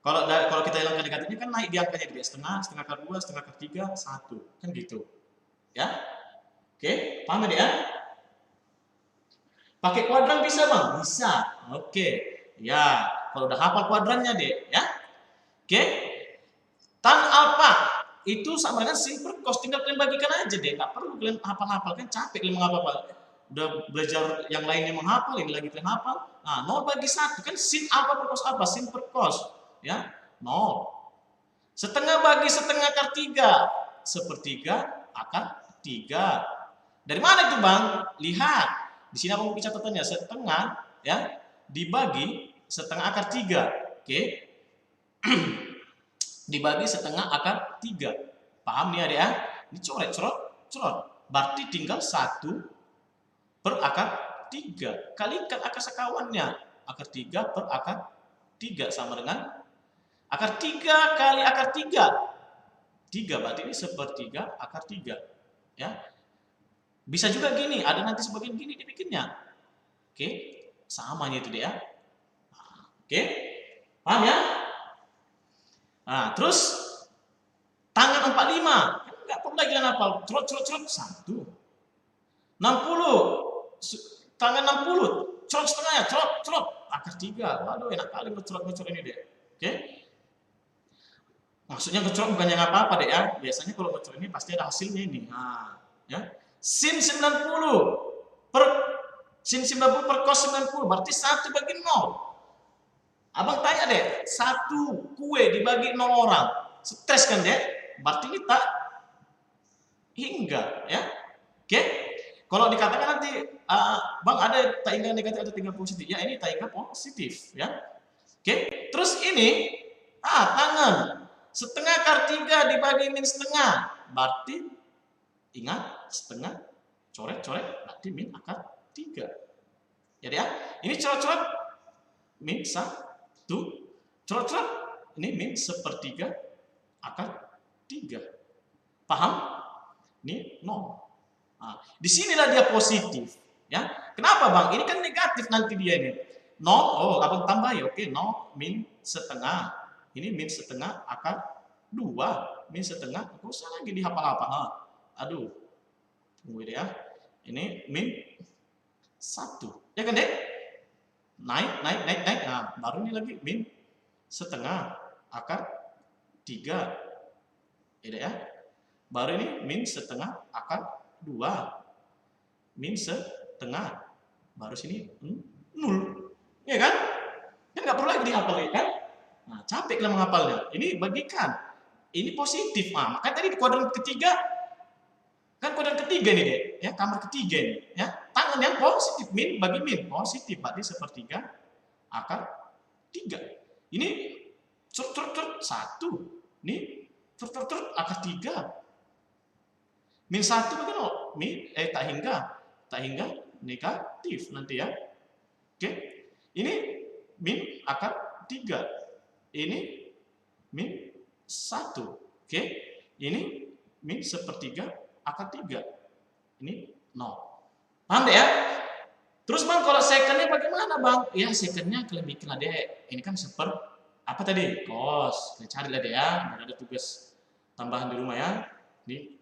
S1: kalau kita hilangkan negatifnya kan naik di angkanya dia setengah, setengah akar 2, setengah akar 3, 1 kan gitu ya. Oke, paham ya? Pakai kuadran bisa, Bang? Bisa. Oke. Ya, kalau udah hafal kuadrannya deh, ya. Oke. Tan alfa itu sama dengan sin per cos, tinggal kalian bagikan aja deh. Nggak perlu kalian hafal-hafal, kan capek kalian menghafal. Udah belajar yang lainnya menghafal, ini lagi kalian hafal. 0 bagi 1 kan sin alfa per cos apa? Sin per cos, ya. 0. Setengah bagi setengah akar 3, sepertiga akar 3. Dari mana itu Bang? Lihat. Di sini aku bicara catatannya setengah ya dibagi setengah akar 3. Oke. Dibagi setengah akar 3. Paham nih Adik ya? Ini coret, coret. Berarti tinggal 1 per akar 3. Kalikan akar sekawannya. Akar 3 per akar 3 sama dengan akar 3 kali akar 3. 3 berarti ini sepertiga akar 3. Ya. Bisa juga gini, ada nanti sebagian gini dibikinnya. Oke, samanya itu dia. Oke, paham ya? Nah, terus tangan 45. Enggak perlu lagi hafal. Cerot 1. 60. Tangan 60. Cerot setengahnya, cerot. Akar 3. Waduh, enak kali ngecerot ini deh. Oke. Maksudnya ngecerot bukannya apa-apa deh ya. Biasanya kalau ngecerot ini pasti ada hasilnya ini. Nah, ya. Sin 90 per cos 90 berarti 1 bagi 0. Abang tanya deh, 1 kue dibagi 0 orang. Stres kan deh? Berarti ini tak hingga ya. Oke. Kalau dikatakan nanti Bang ada tak hingga negatif atau tinggal positif. Ya ini tak hingga positif ya. Oke. Terus ini tangan setengah akar 3 dibagi min setengah. Berarti ingat setengah coret berarti min akar 3. Jadi ya, ini coret min 1. Coret ini min sepertiga akar 3. Paham? Ini 0. Nah, disinilah dia positif. Ya, kenapa Bang? Ini kan negatif nanti dia ini. 0, oh abang tambah ya, oke 0 min setengah. Ini min setengah akar 2. Min setengah, gak usah lagi dihafal-hafal. Aduh, tunggu deh ya. Ini min 1. Ya kan dek? Naik. Nah, baru ini lagi min setengah akar 3. Ya dek ya. Baru ini min setengah akar 2. Min setengah. Baru sini 0. Ya kan? Kan nggak perlu lagi dihafal ya kan? Nah, capek lah menghafalnya. Ini bagikan. Ini positif. Nah, makanya tadi di kuadran ketiga kan kuadran ketiga nih deh, ya kamar ketiga ini, ya tangan yang positif min bagi min positif berarti sepertiga akar 3. Ini cerut 1, ini cerut akar 3. Min 1 bagi 0, min tak hingga negatif nanti ya. Oke, ini min akar 3, ini min 1. Oke, ini min sepertiga akar 3. Ini 0. Paham deh ya? Terus Bang, kalau secondnya bagaimana Bang? Ya secondnya kalian bikin lah deh. Ini kan apa tadi? Cos. Kalian cari lah deh ya. Biar ada tugas tambahan di rumah ya. Ini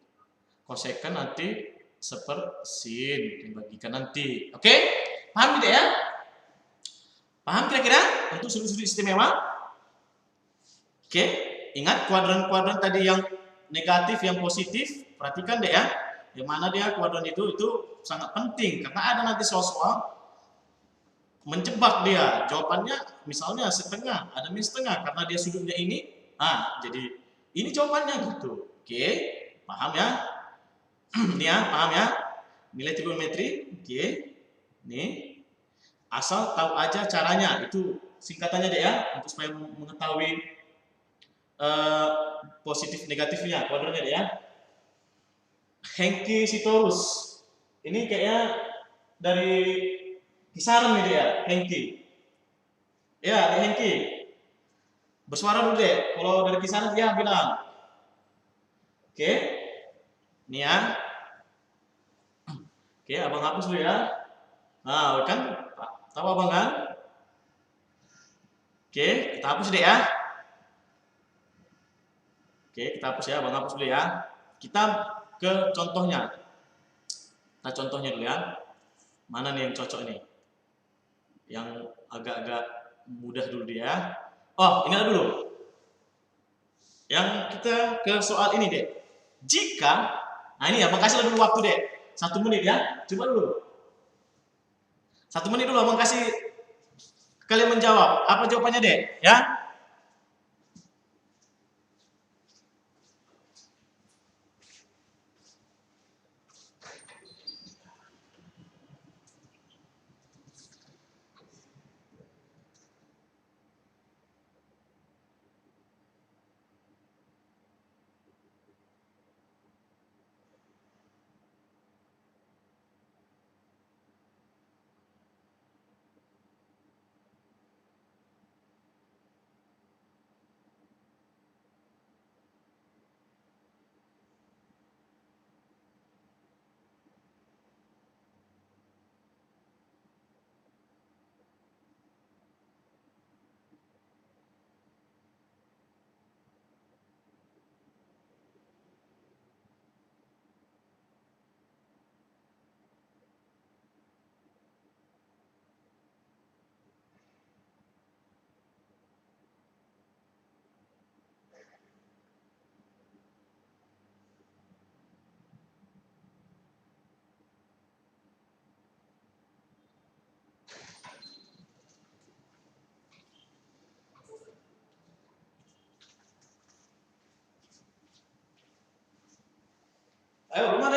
S1: cos second nanti sin. Dibagikan nanti. Oke? Paham tidak ya? Paham kira-kira? Untuk sudut-sudut istimewa? Oke? Ingat kuadran-kuadran tadi yang negatif, yang positif. Perhatikan deh ya, yang mana dia kuadran itu sangat penting karena ada nanti soal-soal menjebak dia. Jawabannya misalnya setengah, ada min setengah karena dia sudutnya ini. Jadi ini jawabannya gitu. Oke, paham ya? Ini ya, paham ya? Nilai trigonometri. Oke. Nih. Asal tahu aja caranya. Itu singkatannya deh ya untuk supaya mengetahui positif negatifnya kuadrannya deh ya. Henkisitorus. Ini kayaknya dari kisaran nih dia, Hengki. Ya, Hengki. Bersuara dulu deh. Kalau dari kisaran dia bilang. Oke. Ini ya. Oke, abang hapus dulu ya. Nah, kan tahu abang kan? Oke, kita hapus deh ya. Oke, kita hapus ya, abang hapus dulu ya. Kita ke contohnya. Nah, contohnya dulu ya. Mana nih yang cocok nih? Yang agak-agak mudah dulu dia. Oh, ini dulu. Yang kita ke soal ini deh. Jika, nah ini ya, makasih dulu waktu deh. 1 menit ya. Coba dulu. 1 menit dulu, abang kasih kalian menjawab. Apa jawabannya deh? Ya.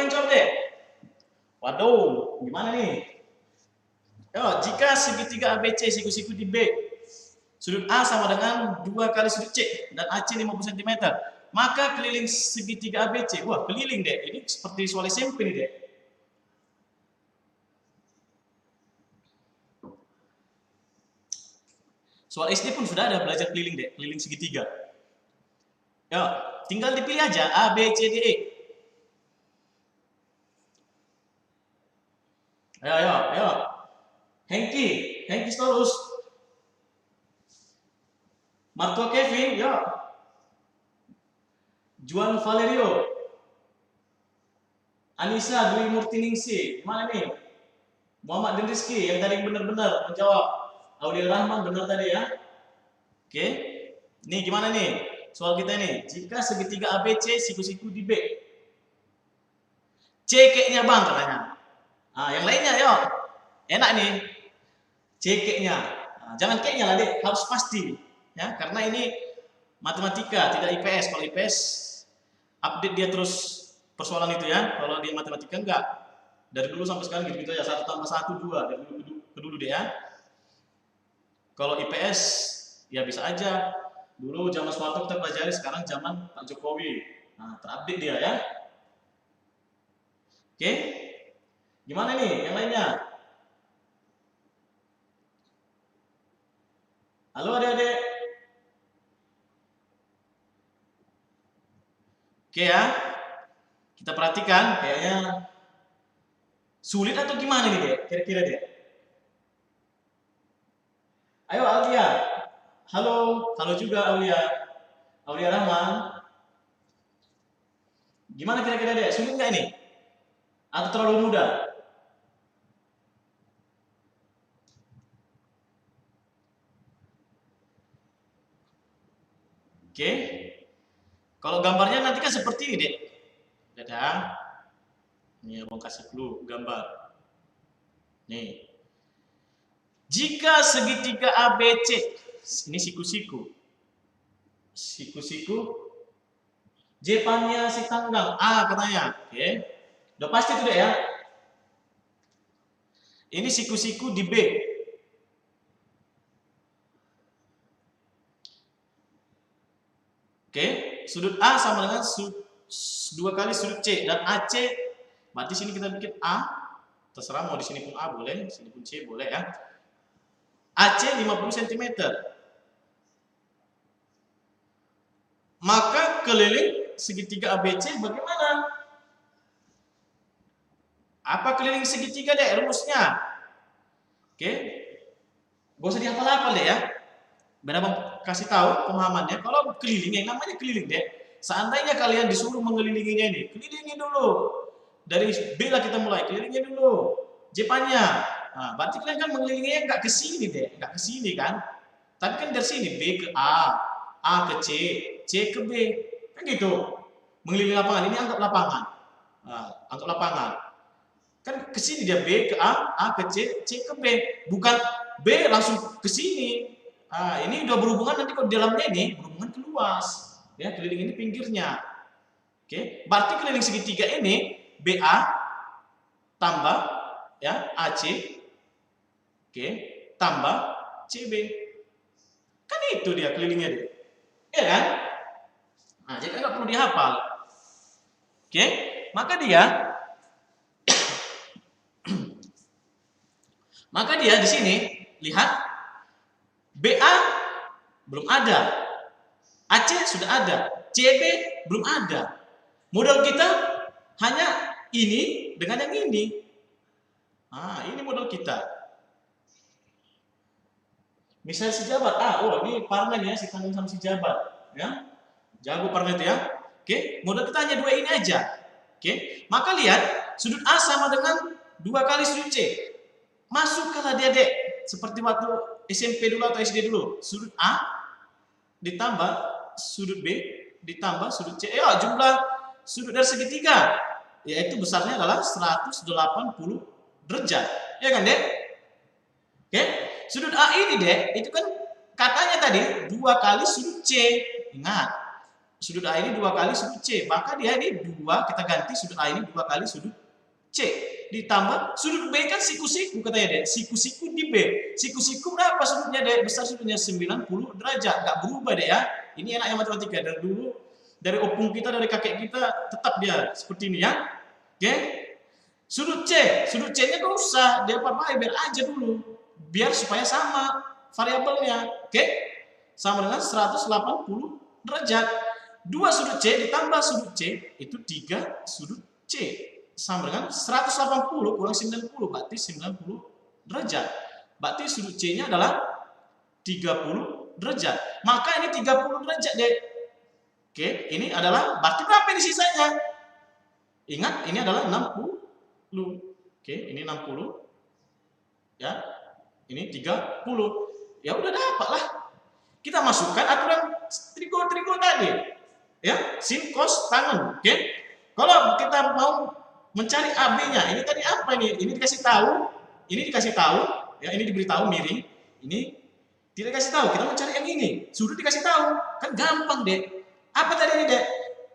S1: yang jawab deh? Waduh, gimana nih? Yo, jika segitiga ABC siku-siku di B, sudut A sama dengan 2 kali sudut C dan AC 50 cm, maka keliling segitiga ABC. Wah, keliling deh. Ini seperti soal SMP nih deh. Soal SD pun sudah ada belajar keliling deh, keliling segitiga. Ya, tinggal dipilih aja A, B, C, D, E. Ayo. Hengki terus. Marco Kevin, ya. Juan Valerio. Anissa Dwi Murtiningsi, gimana nih? Muhammad bin Rizky yang tadi benar-benar menjawab. Aulia Rahman benar tadi ya. Oke. Nih gimana nih? Soal kita nih, jika segitiga ABC siku-siku di B. C kayaknya bang katanya. Nah, yang lainnya yuk. Enak nih. C kayaknya. Nah, jangan kayaknya lah deh, harus pasti. Ya, karena ini matematika, tidak IPS. Kalau IPS update dia terus persoalan itu ya. Kalau di matematika enggak. Dari dulu sampai sekarang gitu-gitu ya. 1 tambah 1, 2. Dari dulu deh ya. Kalau IPS ya bisa aja. Dulu zaman Soeharto kita pelajari, sekarang zaman Pak Jokowi. Nah, terupdate dia ya. Oke. Gimana nih yang lainnya? Halo adik-adik. Oke ya. Kita perhatikan kayaknya sulit atau gimana nih, Dek? Kira-kira, Dek? Ayo Aulia. Halo juga Aulia. Aulia Rahman. Gimana kira-kira, Dek? Sulit nggak ini? Atau terlalu mudah? Oke. Kalau gambarnya nanti kan seperti ini, Dek. Dadah. Ini mau kasih clue gambar. Nih. Jika segitiga ABC, ini siku-siku. Siku-siku J-pannya si tanggal A katanya. Oke. Udah pasti tuh, Dek ya. Ini siku-siku di B. Oke, sudut A sama dengan 2 kali sudut C dan AC. Berarti sini kita bikin A, terserah mau di sini pun A boleh, sini pun C boleh ya. AC 50 cm. Maka keliling segitiga ABC bagaimana? Apa keliling segitiga, Dek, rumusnya? Oke. Gak usah dihafal-hafal deh ya. Biar abang kasih tahu pemahamannya. Kalau keliling, yang namanya keliling, Dek. Seandainya kalian disuruh mengelilinginya ini, kelilingi dulu. Dari B lah kita mulai, kelilingi dulu. J-pannya. Nah, berarti kalian kan mengelilinginya nggak ke sini, Dek. Nggak ke sini kan. Tapi kan dari sini, B ke A ke C ke B. Kan gitu. Mengelilingi lapangan, ini anggap lapangan. Nah, anggap lapangan. Kan ke sini dia B ke A ke C ke B. Bukan B langsung ke sini. Nah, ini udah berhubungan nanti kalau di dalamnya ini berhubungan ke luas. Ya, keliling ini pinggirnya. Oke, berarti keliling segitiga ini BA tambah ya AC. Oke, tambah CB. Kan itu dia kelilingnya dia. Ya kan? Nah, jadi nggak perlu dihafal. Oke, maka dia di sini lihat BA belum ada, AC sudah ada, CB belum ada. Modal kita hanya ini dengan yang ini. Ah, ini modal kita. Misal si Jabat, ini parmen ya, si Tanggung sama si Jabat, ya. Jago parmen itu ya. Oke, modal kita hanya 2 ini aja. Oke, maka lihat sudut A sama dengan 2 kali sudut C. Masukkanlah dia, Dek, seperti waktu SMP dulu atau SD dulu. Sudut A ditambah sudut B ditambah sudut C. Ya, jumlah sudut dari segitiga yaitu besarnya adalah 180 derajat. Ya kan, Dek? Oke. Sudut A ini, Dek, itu kan katanya tadi 2 kali sudut C. Ingat. sudut A ini 2 kali sudut C, maka dia ini 2, kita ganti sudut A ini 2 kali sudut C, ditambah sudut B kan siku-siku katanya dek, siku-siku di B, siku-siku berapa sudutnya dek? Besar sudutnya 90 derajat, nggak berubah dek ya. Ini enaknya matematika, dari dulu, dari opung kita, dari kakek kita, tetap dia seperti ini ya. Oke, sudut C-nya gak usah dia apa-apa, biar aja dulu, biar supaya sama variabelnya. Oke, sama dengan 180 derajat. 2 sudut C ditambah sudut C itu 3 sudut C sama dengan 180 kurang 90 berarti 90 derajat. Berarti sudut C-nya adalah 30 derajat. Maka ini 30 derajat deh. Oke, ini adalah berarti berapa ini sisanya? Ingat ini adalah 60. Oke, ini 60. Ya. Ini 30. Ya udah dapat lah. Kita masukkan aturan trigo tadi. Ya, sin cos tangen. Oke. Kalau kita mau mencari AB-nya, ini tadi apa ini? Ini dikasih tahu, ya, ini diberitahu miring, ini tidak dikasih tahu. Kita mencari yang ini, sudut dikasih tahu, kan gampang deh. Apa tadi ini deh?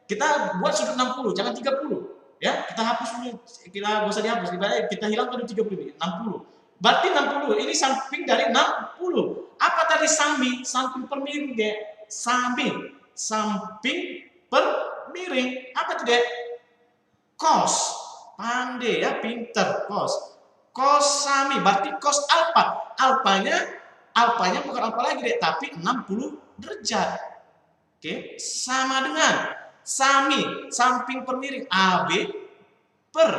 S1: Kita buat sudut 60, jangan 30. Ya, kita hapus dulu, kita nggak usah dihapus, kita hilangkan dulu 30 ini, 60. Berarti 60, ini samping dari 60. Apa tadi samping per miring deh? Samping per miring. Apa itu deh? Cos. Pandai ya, pinter. Cos sami, berarti cos alfa. Alfanya bukan alfa lagi deh, tapi 60 derajat. Oke, sama dengan samping per miring AB per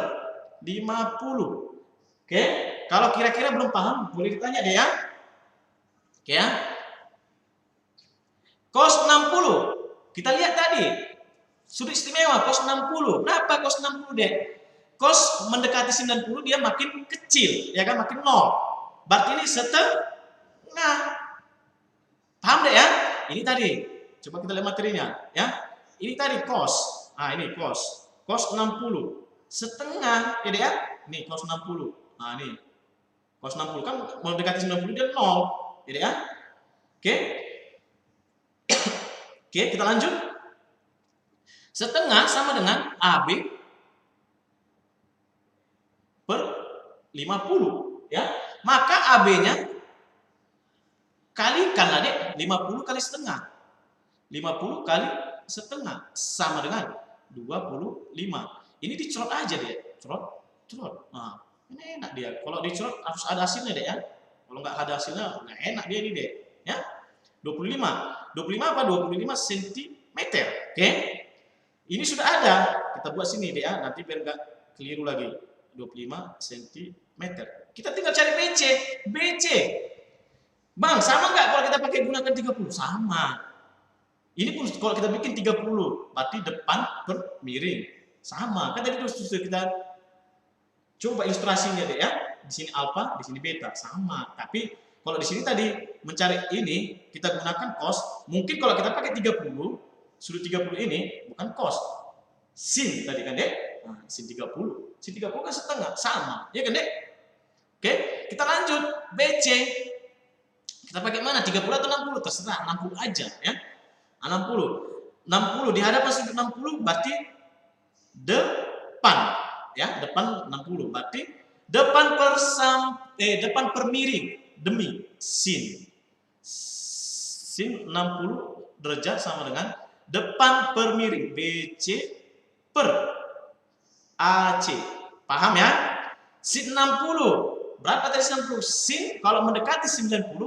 S1: 50. Oke, kalau kira-kira belum paham, boleh ditanya deh ya. Oke ya. Cos 60. Kita lihat tadi. Sudut istimewa cos 60. Berapa cos 60 deh? Cos mendekati 90 dia makin kecil, ya kan, makin 0. Berarti ini setengah. Paham deh ya? Ini tadi. Coba kita lihat materinya, ya. Ini tadi cos. Nah, ini cos. Cos 60. Setengah, ya deh ya. Ini cos 60. Nah, ini. Cos 60 kan mendekati 90 dia 0, ya deh ya. Oke. Oke, kita lanjut. Setengah sama dengan AB per 50, ya. Maka AB-nya kalikanlah dek 50 kali setengah. 50 kali setengah sama dengan 25. Ini dicorot aja deh, corot. Nah, ini enak dia. Kalau dicorot harus ada hasilnya deh ya. Kalau nggak ada hasilnya nggak enak dia ini deh, ya. 25 apa? 25 cm. Oke. Ini sudah ada. Kita buat sini deh ya, nanti biar nggak keliru lagi. 25 cm. Kita tinggal cari BC. Bang, sama nggak kalau kita pakai gunakan 30? Sama. Ini pun kalau kita bikin 30, berarti depan per miring. Sama. Kan tadi sudah kita coba ilustrasinya deh ya. Di sini alfa, di sini beta. Sama. Tapi kalau di sini tadi mencari ini, kita gunakan cos. Mungkin kalau kita pakai 30, sudut 30 ini bukan cos. Sin tadi kan deh. Nah, sin 30. Sin 30 kan setengah. Sama. Ya kan deh? Oke, kita lanjut. BC. Kita pakai mana? 30 atau 60? Terserah. 60 aja ya. 60 di hadapan sudut 60 berarti depan ya, depan 60 berarti depan per miring demi sin 60 derajat sama dengan depan per miring BC per AC. Paham ya? Sin 60 berapa tadi? 60 sin kalau mendekati 90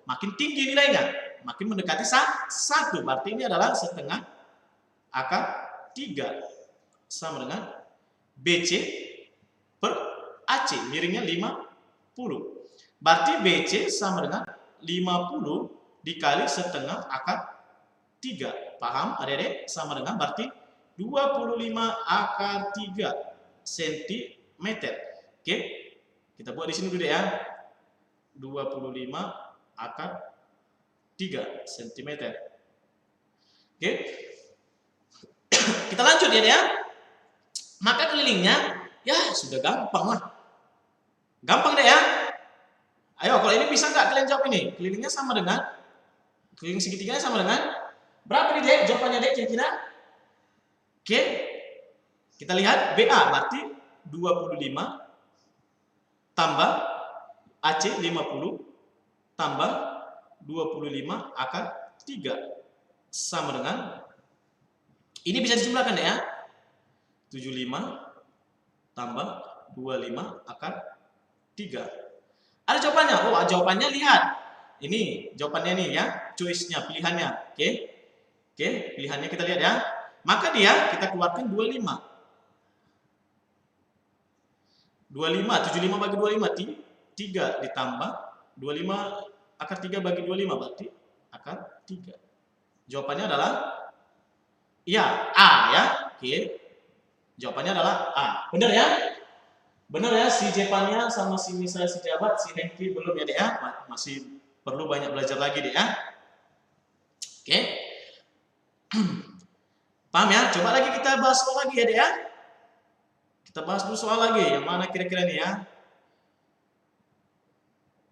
S1: makin tinggi nilainya, makin mendekati 1, berarti ini adalah setengah akar 3 sama dengan BC per AC, miringnya 50. Berarti BC sama dengan 50 dikali setengah akar 3. Paham adik-adik? Sama dengan berarti 25 akar 3 cm. Oke, kita buat di sini dulu deh ya. 25 akar 3 cm. Oke. Kita lanjut ya. Maka kelilingnya ya sudah gampang lah. Gampang deh ya. Ayo kalau ini bisa nggak kalian jawab ini? Kelilingnya sama dengan, keliling segitiganya sama dengan Berapa nih Dek? Jawabannya Dek kira-kira? Oke. Kita lihat BA berarti 25 tambah AC 50 tambah 25 akar 3 sama dengan ini bisa dijumlahkan ya. 75 tambah 25 akar 3. Ada jawabannya. Oh, jawabannya lihat. Ini jawabannya nih ya, choice-nya, pilihannya. Oke. Oke, pilihannya kita lihat ya. Maka dia kita keluarkan 25. 75 bagi 25 3 ditambah 25 akar 3 bagi 25 berarti akar 3. Jawabannya adalah ya A ya. Oke. Jawabannya adalah A. Benar ya? Benar ya, si Jepannya sama si misalnya si Jabat, si Hengki belum ya Dek ya. Masih perlu banyak belajar lagi Dek ya. Oke. Paham ya? Coba lagi kita bahas soal lagi ya Dek ya. Kita bahas dulu soal lagi. Yang mana kira-kira nih ya?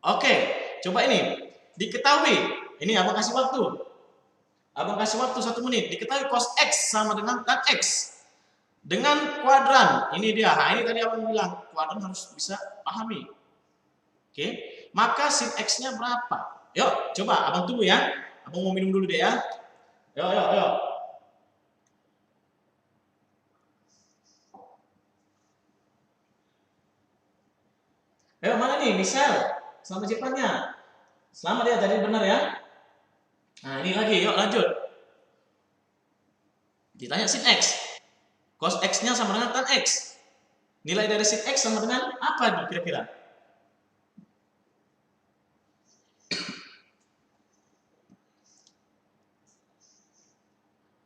S1: Oke, coba ini. Diketahui. Ini abang kasih waktu. Abang kasih waktu 1 menit. Diketahui cos X sama dengan tan X. Dengan kuadran. Ini dia. Nah, ini tadi abang bilang. Kuadran harus bisa pahami. Oke. Maka sin X-nya berapa? Yuk, coba abang tunggu ya. Abang mau minum dulu deh ya. Yuk. Ayo, mana nih? Michelle. Sama Jepannya. Selamat ya, tadi benar ya. Nah, ini lagi. Yuk, lanjut. Ditanya sin X. Cos X-nya sama dengan tan X. Nilai dari sin X sama dengan apa nih kira-kira?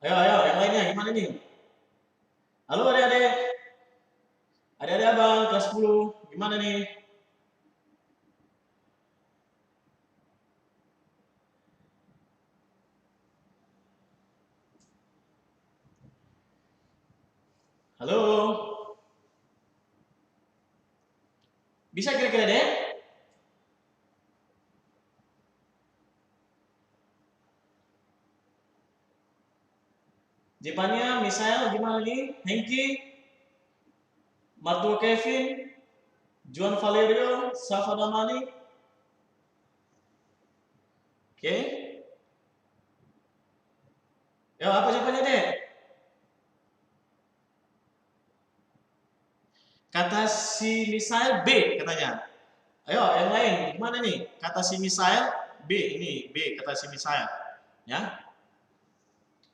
S1: Ayo, yang lainnya gimana nih? Halo adik-adik. Adik-adik abang, kelas 10. Gimana nih? Halo? Bisa kira-kira deh? Jepannya, misal gimana nih? Hengki? Martul Kevin? Juan Valerio? Safadamani? Oke. Ya, apa jawabannya deh? Kata si misail B katanya. Ayo, yang lain gimana nih? Kata si misail B ini B kata si misail. Ya.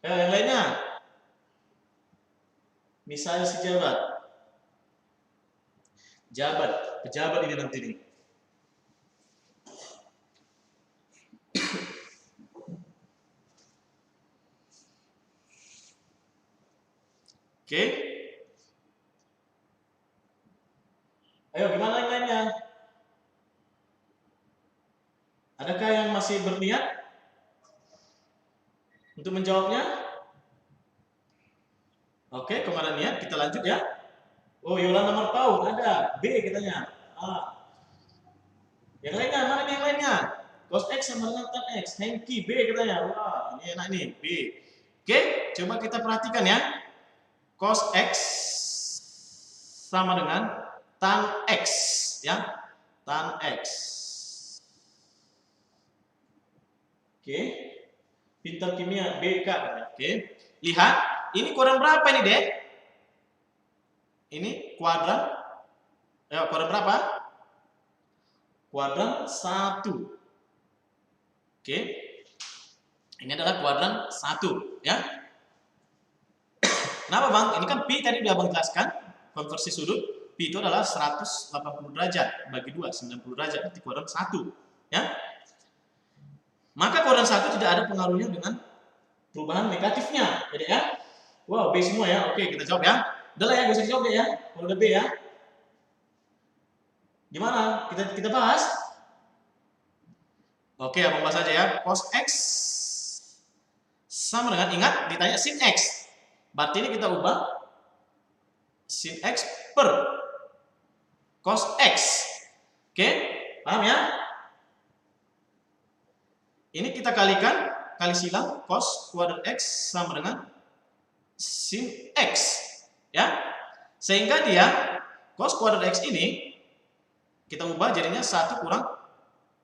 S1: Ayo, yang lainnya. Misail si pejabat ini nanti nih. Oke. Ayo, gimana yang lainnya? Adakah yang masih berniat untuk menjawabnya? Oke, kemana niat? Kita lanjut ya. Oh, Yolanda Marpau ada B katanya. A. Yang lainnya mana nih yang lainnya? Cos X sama dengan tan X. Hengki B katanya. Wah, ini enak nih B. Oke, coba kita perhatikan ya. Cos X sama dengan tan X ya. Tan X. Oke. Pintar kimia BK. Oke. Lihat, ini kuadran berapa ini, Dek? Ini kuadran. Ya, kuadran berapa? Kuadran 1. Oke. Ini adalah kuadran 1, ya. Kenapa, Bang? Ini kan pi tadi udah Bang jelaskan, konversi sudut. Pi itu adalah 180 derajat bagi 2, 90 derajat, berarti kuadran 1, ya. Maka kuadran 1 tidak ada pengaruhnya dengan perubahan negatifnya, jadi ya. Wow, B semua ya. Oke, kita jawab ya. Udah lah ya, gak usah dijawab ya. Kalau udah B ya. Gimana? Kita bahas. Oke, abang bahas aja ya. Cos X sama dengan, ingat, ditanya sin X. Berarti ini kita ubah sin X per cos X. Oke, paham ya? Ini kita kalikan kali silang cos kuadrat X sama dengan sin X. Ya. Sehingga dia cos kuadrat X ini kita ubah jadinya 1 kurang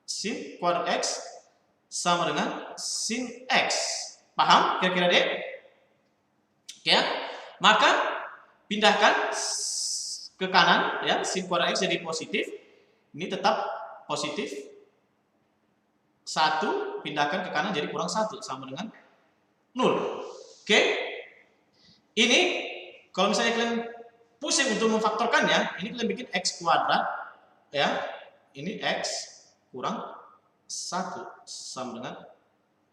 S1: sin kuadrat X sama dengan sin X. Paham kira-kira deh? Oke ya. Maka pindahkan ke kanan ya, sin kuadrat X jadi positif. Ini tetap positif. 1 pindahkan ke kanan jadi kurang 1 sama dengan 0. Oke. Ini kalau misalnya kalian pusing untuk memfaktorkannya, ini kalian bikin X kuadrat ya. Ini X kurang 1 sama dengan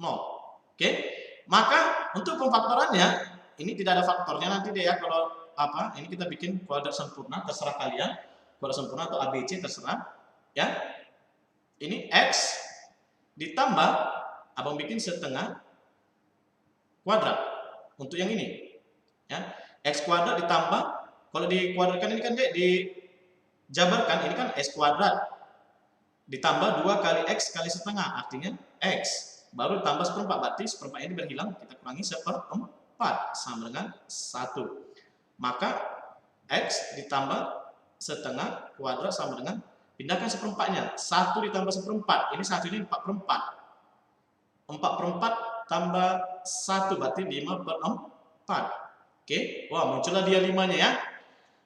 S1: 0. Oke. Maka untuk pemfaktorannya ini tidak ada faktornya nanti deh ya, kalau apa? Ini kita bikin kuadrat sempurna, terserah kalian. Kuadrat sempurna atau ABC terserah ya. Ini X ditambah abang bikin setengah kuadrat untuk yang ini ya. X kuadrat ditambah, kalau dikuadratkan ini kan dek dijabarkan, ini kan X kuadrat ditambah 2 kali X kali setengah, artinya X baru ditambah seperempat, berarti seperempat ini berhilang, kita kurangi seperempat sama dengan 1. Maka X ditambah setengah kuadrat sama dengan, pindahkan seperempatnya, 1 ditambah seperempat, ini 1 ini 4/4, 4/4 tambah 1 berarti 5/4. Oke, wah muncullah dia 5-nya ya.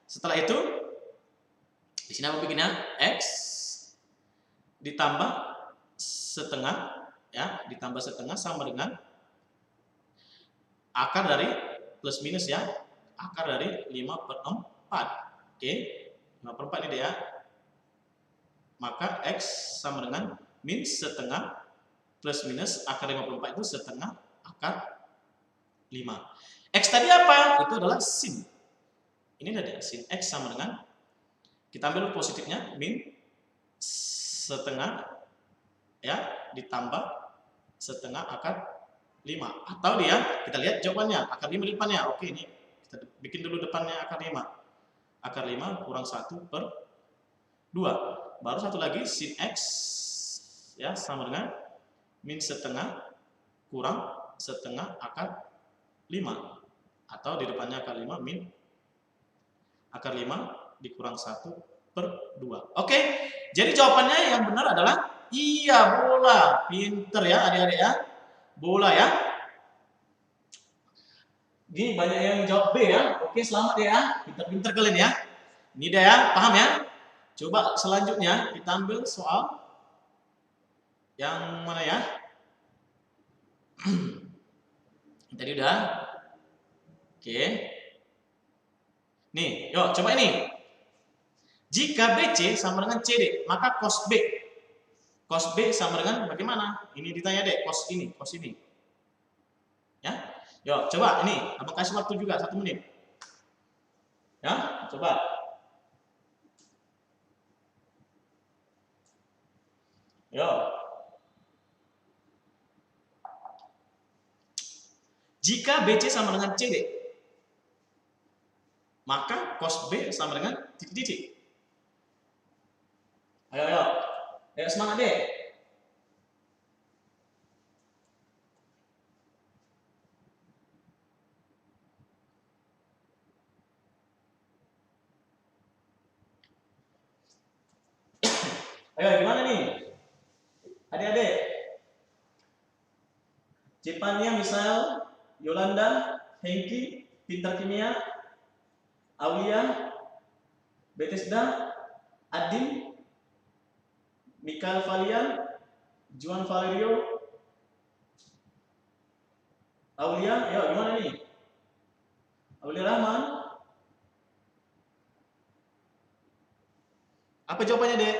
S1: Setelah itu di sini apa bikinnya? X ditambah setengah ya, ditambah setengah sama dengan akar dari plus minus ya, akar dari 5/4. Oke, 5/4 ini dia. Maka X sama dengan min setengah plus minus akar 5/4 itu setengah akar 5. X tadi apa? Itu adalah sin. Ini ada sin X sama dengan, kita ambil positifnya, min setengah ya ditambah setengah akar 5. Atau dia, kita lihat jawabannya, akar 5 di depannya. Oke, ini kita bikin dulu depannya akar 5. Akar 5 kurang 1/2. Baru satu lagi sin X ya sama dengan min setengah kurang setengah akar 5. Atau di depannya akar 5 min akar 5 dikurang 1/2. Oke, jadi jawabannya yang benar adalah iya, bola. Pinter ya adik-adik ya. Bola ya. Ini banyak yang jawab B ya. Oke, selamat ya. Pinter-pinter kalian ya. Ini dia ya, paham ya? Coba selanjutnya kita ambil soal yang mana ya? Tadi udah. Oke. Nih, yuk coba ini. Jika BC sama dengan CD, maka cos B. Cos B sama dengan bagaimana? Ini ditanya deh, cos ini, cos ini. Ya. Yuk, coba ini. Abang kasih waktu juga 1 menit. Ya, coba. Yuk. Jika BC sama dengan CD, maka cos B sama dengan titik-titik. Ayo, ayo. Ayo semangat deh. Ayo, gimana nih? Adik-adik. Jepania misal, Yolanda, Hengki, Pintar Kimia, Aulia, Bethesda, Adim, Mikael Valian, Juan Valerio, Aulia, ayo gimana nih? Aulia Rahman. Apa jawabannya, Dek?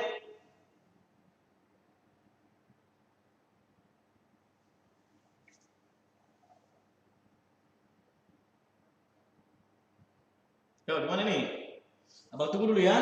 S1: Yo, gimana nih? Abang tunggu dulu ya.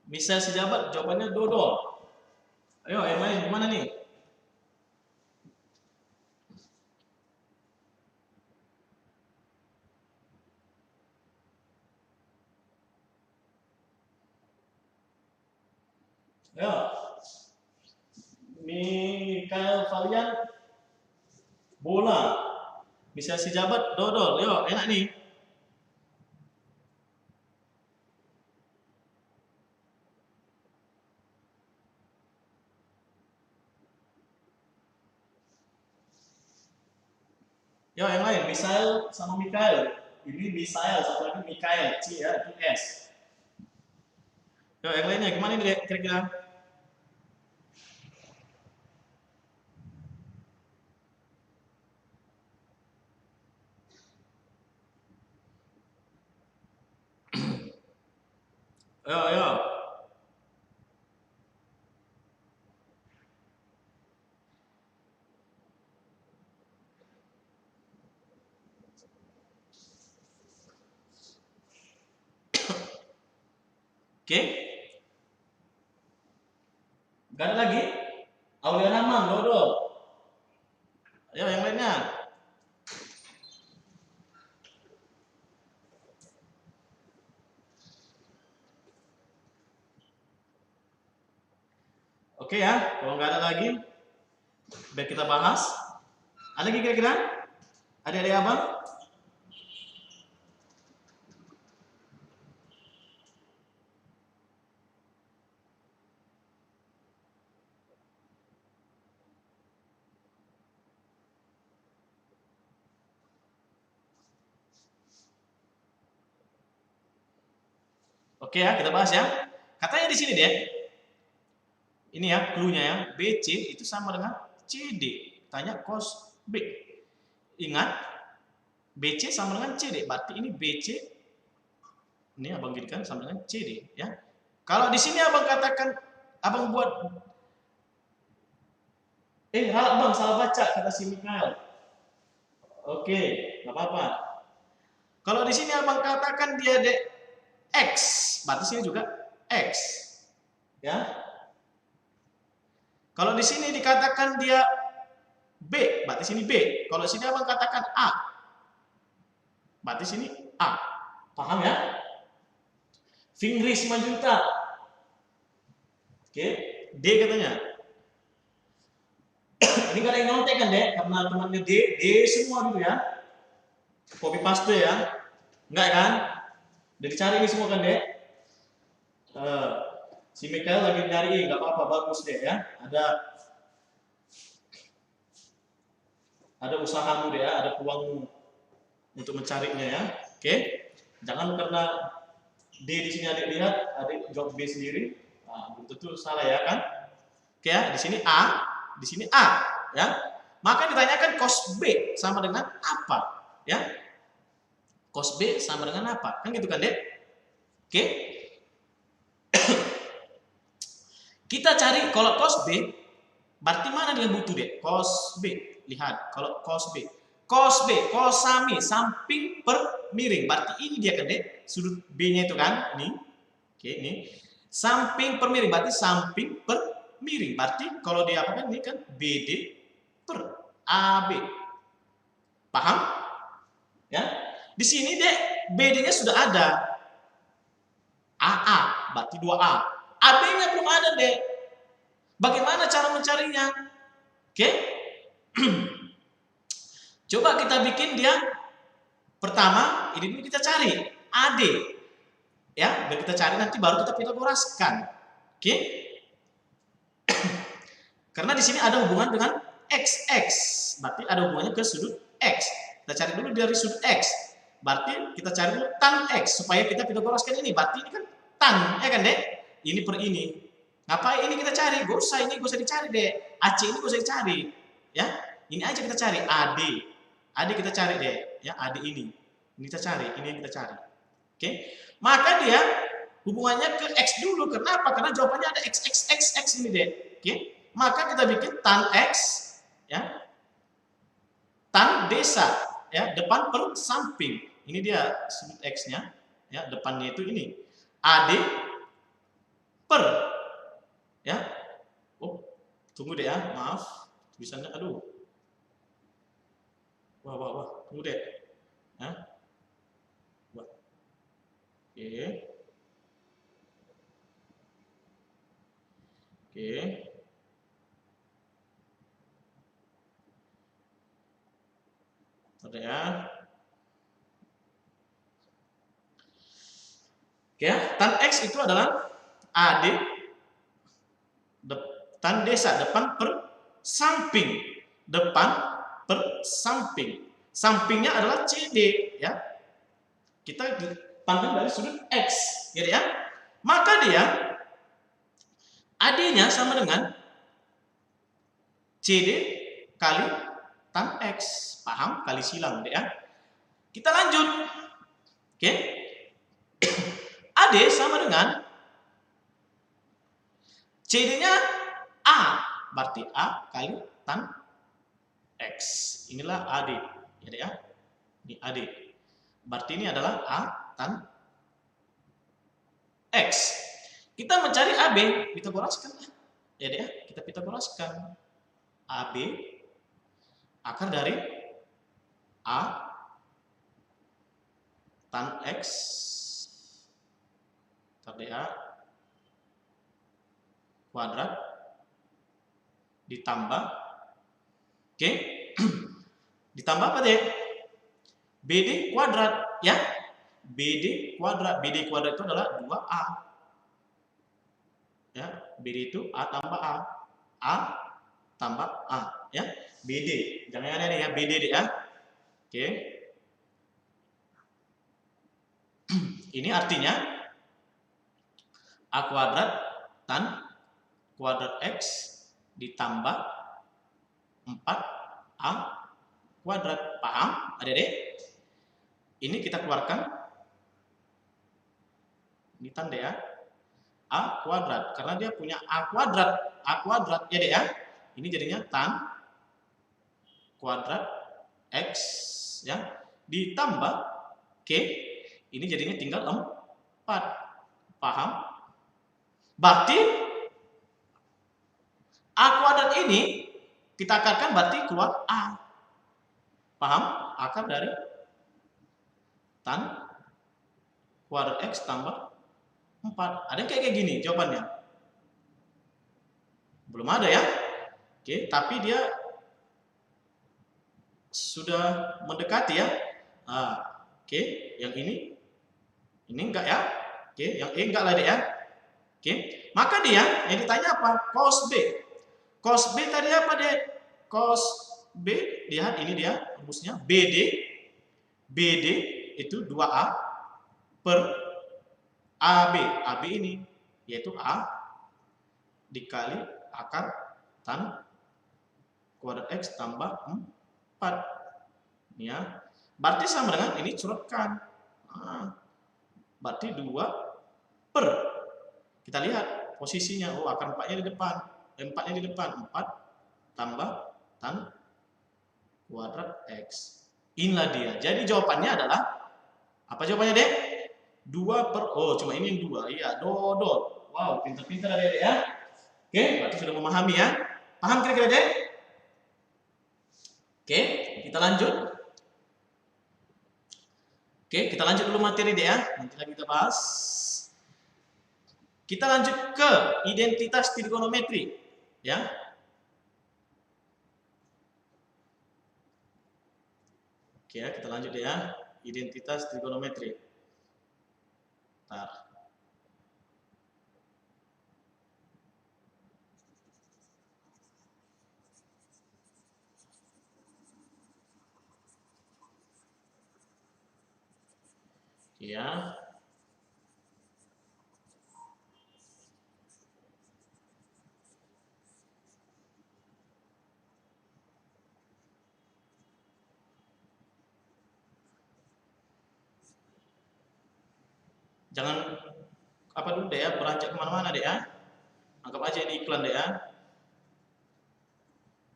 S1: Misal sejabat, jawabannya dodol. Ayo, yang lain gimana nih? Ayo, Mikael Valian, bola. Misal sejabat, dodol. Yo, enak nih. Yo, yang lain, Misael sama Mikael. Ini Misael, satu lagi Mikael, C ya, itu S. Yo, yang lainnya gimana nih, kira-kira? Yo, yo. Oke. Gak ada lagi? Auliana Mam, dodol. Ayo, yang lainnya. Oke ya, kalau nggak ada lagi, biar kita bahas. Ada lagi kira-kira? Adik-adik abang? Oke ya, kita bahas ya. Katanya di sini deh, ini ya clue-nya ya, BC itu sama dengan CD. Tanya cos B. Ingat, BC sama dengan CD. Berarti ini BC, ini abang jadikan sama dengan CD ya. Kalau di sini abang katakan, abang buat, halak bang, salah baca kata si Mikael. Oke, nggak apa-apa. Kalau di sini abang katakan dia X, berarti sini juga X. Ya. Kalau di sini dikatakan dia B, berarti sini B. Kalau di sini abang katakan A, berarti sini A. Paham ya? Fingris Majuta. Oke, D katanya. Ini gak ada yang nyontek kan, Dek? Karena temannya D semua gitu ya. Copy paste ya. Enggak kan? Udah dicari ini semua kan, Dek? Si Mikael lagi nyari, nggak apa-apa, bagus deh ya. Ada usahamu deh ya, ada peluang untuk mencarinya ya. Oke, jangan karena D di sini adik lihat, adik jawab B sendiri, nah, belum tentu salah ya kan? Oke ya, di sini A, di sini A ya. Maka ditanyakan cos B sama dengan apa ya? Cos B sama dengan apa? Kan gitu kan, Dek? Oke. Kita cari kalau cos B, berarti mana dia butuh deh? Cos B. Lihat, kalau cos B. Cos B, cosami, samping per miring. Berarti ini dia kan deh, sudut B-nya itu kan, ini. Oke, ini. Samping per miring, berarti samping per miring. Berarti kalau dia apa kan, ini kan BD per AB. Paham? Ya. Di sini deh, BD-nya sudah ada. AA, berarti 2A. AB-nya belum ada deh. Bagaimana cara mencarinya? Oke? Coba kita bikin dia. Pertama, ini dulu kita cari AD. Ya, biar kita cari nanti baru kita pitagoraskan. Oke? Karena di sini ada hubungan dengan XX. Berarti ada hubungannya ke sudut X. Kita cari dulu dari sudut X. Berarti kita cari dulu tan X supaya kita pitagoraskan ini. Berarti ini kan tan, ya kan, Dek? Ini per ini. Ngapain ini kita cari? Gak usah, ini gak usah dicari deh. AC ini gak usah dicari. Ya, ini aja kita cari. AD. AD kita cari deh. Ya, AD ini. Ini kita cari. Ini yang kita cari. Oke. Maka dia hubungannya ke X dulu. Kenapa? Karena jawabannya ada X, X, X, X ini deh. Oke. Maka kita bikin tan X. Ya. Tan desa. Ya, depan per samping. Ini dia sudut X-nya. Ya, depannya itu ini. AD per, ya. Oh, tunggu deh ya, maaf, tulisannya, aduh, wah, tunggu deh, ya. Wah. Oke. Bentar ya. Oke ya, tan X itu adalah AD tan desa depan per samping, depan per samping. Sampingnya adalah CD ya. Kita pandang dari sudut X, gitu ya. Maka dia AD-nya sama dengan CD kali tan X. Paham? Kali silang, ya. Kita lanjut. Oke. AD sama dengan CD-nya A, berarti A kali tan X. Inilah AD, ya. Ini AD. Berarti ini adalah A tan X. Kita mencari AB, kita goraskan. Ya, kita Pitagoraskan. AB akar dari A tan X A kuadrat ditambah, oke, ditambah apa deh? BD kuadrat, ya. BD kuadrat itu adalah 2A. Ya, BD itu A tambah A. A tambah A, ya. BD. Jangan aneh ya, BD deh ya. Oke. Ini artinya A kuadrat tan kuadrat X ditambah 4A kuadrat. Paham, adik-adik? Ini kita keluarkan. Ini tanda ya. A kuadrat, karena dia punya A kuadrat, ya dek ya. Ini jadinya tan kuadrat X, ya, ditambah K. Ini jadinya tinggal 4. Paham? Berarti A kuadrat ini kita akarkan, berarti keluar A. Paham? Akar dari tan kuadrat X tambah 4. Ada yang kayak gini jawabannya? Belum ada ya? Oke, tapi dia sudah mendekati ya. Oke, yang ini enggak ya? Oke, yang E enggak lah deh ya. Oke, maka dia yang ditanya apa? Cos B. Cos B tadi apa deh? Cos B, lihat ini dia rumusnya. BD itu 2A per AB. AB ini yaitu A dikali akar tan kuadrat X tambah 4. Ya. Berarti sama dengan ini curhatkan. Berarti 2 per. Kita lihat posisinya. Oh, akar 4-nya di depan. 4-nya di depan. 4 tambah tan kuadrat X. Inilah dia. Jadi jawabannya adalah apa jawabannya, Dek? 2 per, oh cuma ini yang 2. Iya, dodol. Wow, pintar-pintar Dek ya. Oke, berarti sudah memahami ya. Paham kira-kira, Dek? Oke, kita lanjut. Oke, kita lanjut dulu materi Dek ya. Nanti lagi kita bahas. Kita lanjut ke identitas trigonometri, ya. Oke ya, kita lanjut ya. Identitas trigonometri. Bentar. Ya. Jangan apa dulu deh ya, beranjak kemana-mana deh ya. Anggap aja ini iklan deh ya.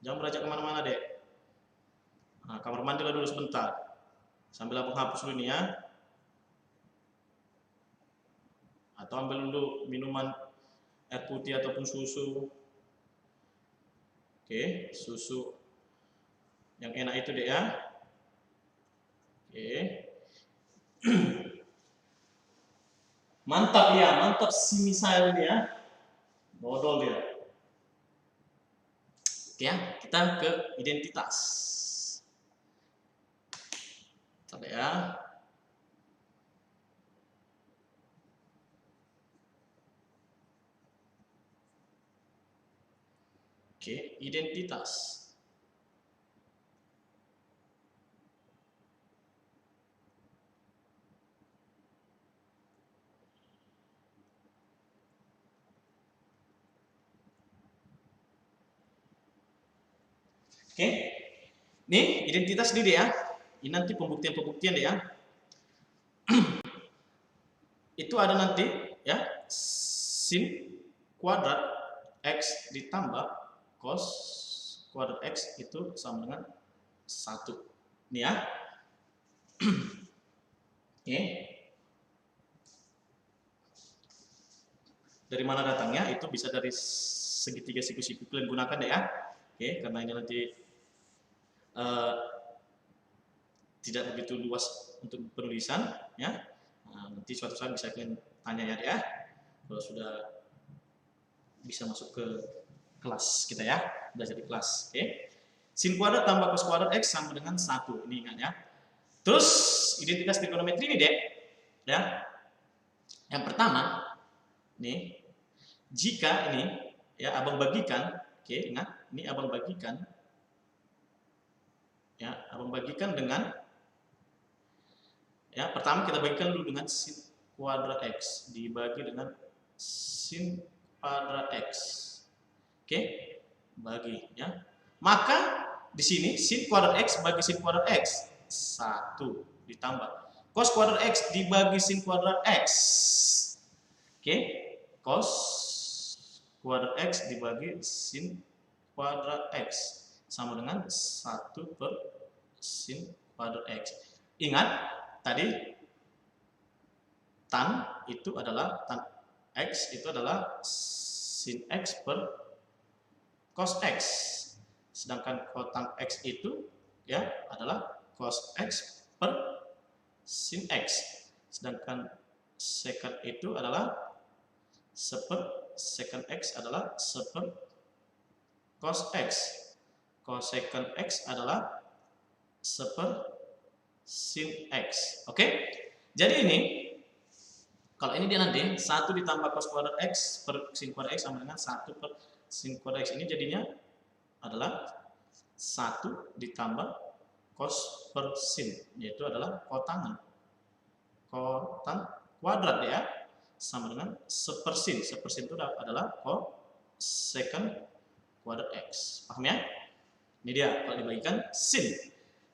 S1: Jangan beranjak kemana-mana deh. Nah, kamar mandi dulu sebentar. Sambil abang hapus dulu nih ya. Atau ambil dulu minuman air putih ataupun susu. Oke, susu yang enak itu deh ya. Oke. Mantap ya, mantap si misail ini ya. Bodol dia. Oke ya, kita ke identitas. Coba ya. Oke, identitas. Oke, nih identitas ini deh ya. Ini nanti pembuktian-pembuktian deh ya. Itu ada nanti ya sin kuadrat x ditambah cos kuadrat x itu sama dengan 1. Ini ya. Oke. Dari mana datangnya? Itu bisa dari segitiga siku-siku kalian gunakan deh ya. Oke, karena ini nanti tidak begitu luas untuk penulisan ya. Nah, nanti suatu saat bisa kalian tanya ya kalau sudah bisa masuk ke kelas kita ya, belajar di kelas. Oke. Sin kuadrat tambah cos kuadrat x sama dengan 1. Ini ingat ya. Terus identitas trigonometri ini deh ya. Yang pertama nih, jika ini ya abang bagikan, oke, ingat ini abang bagikan ya, abang bagikan dengan ya, pertama kita bagikan dulu dengan sin kuadrat x dibagi dengan sin kuadrat x. Oke, bagi ya. Maka di sini sin kuadrat x bagi sin kuadrat x 1 ditambah cos kuadrat x dibagi sin kuadrat x. Oke, cos kuadrat x dibagi sin kuadrat x sama dengan 1 per sin kuadrat x. Ingat tadi tan itu adalah tan x itu adalah sin x per cos x, sedangkan tan x itu ya adalah cos x per sin x, sedangkan secant itu adalah secant x adalah seper cos x, cosecant x adalah seper sin x. Oke, jadi ini kalau ini dia nanti 1 ditambah cos kuadrat x per sin kuadrat x sama dengan 1 per sin kuadrat x. Ini jadinya adalah 1 ditambah cos per sin, yaitu adalah kotangan kuadrat ya, sama dengan sepersin. Sepersin itu adalah cosecant kuadrat x. Paham ya? Ini dia kalau dibagikan sin.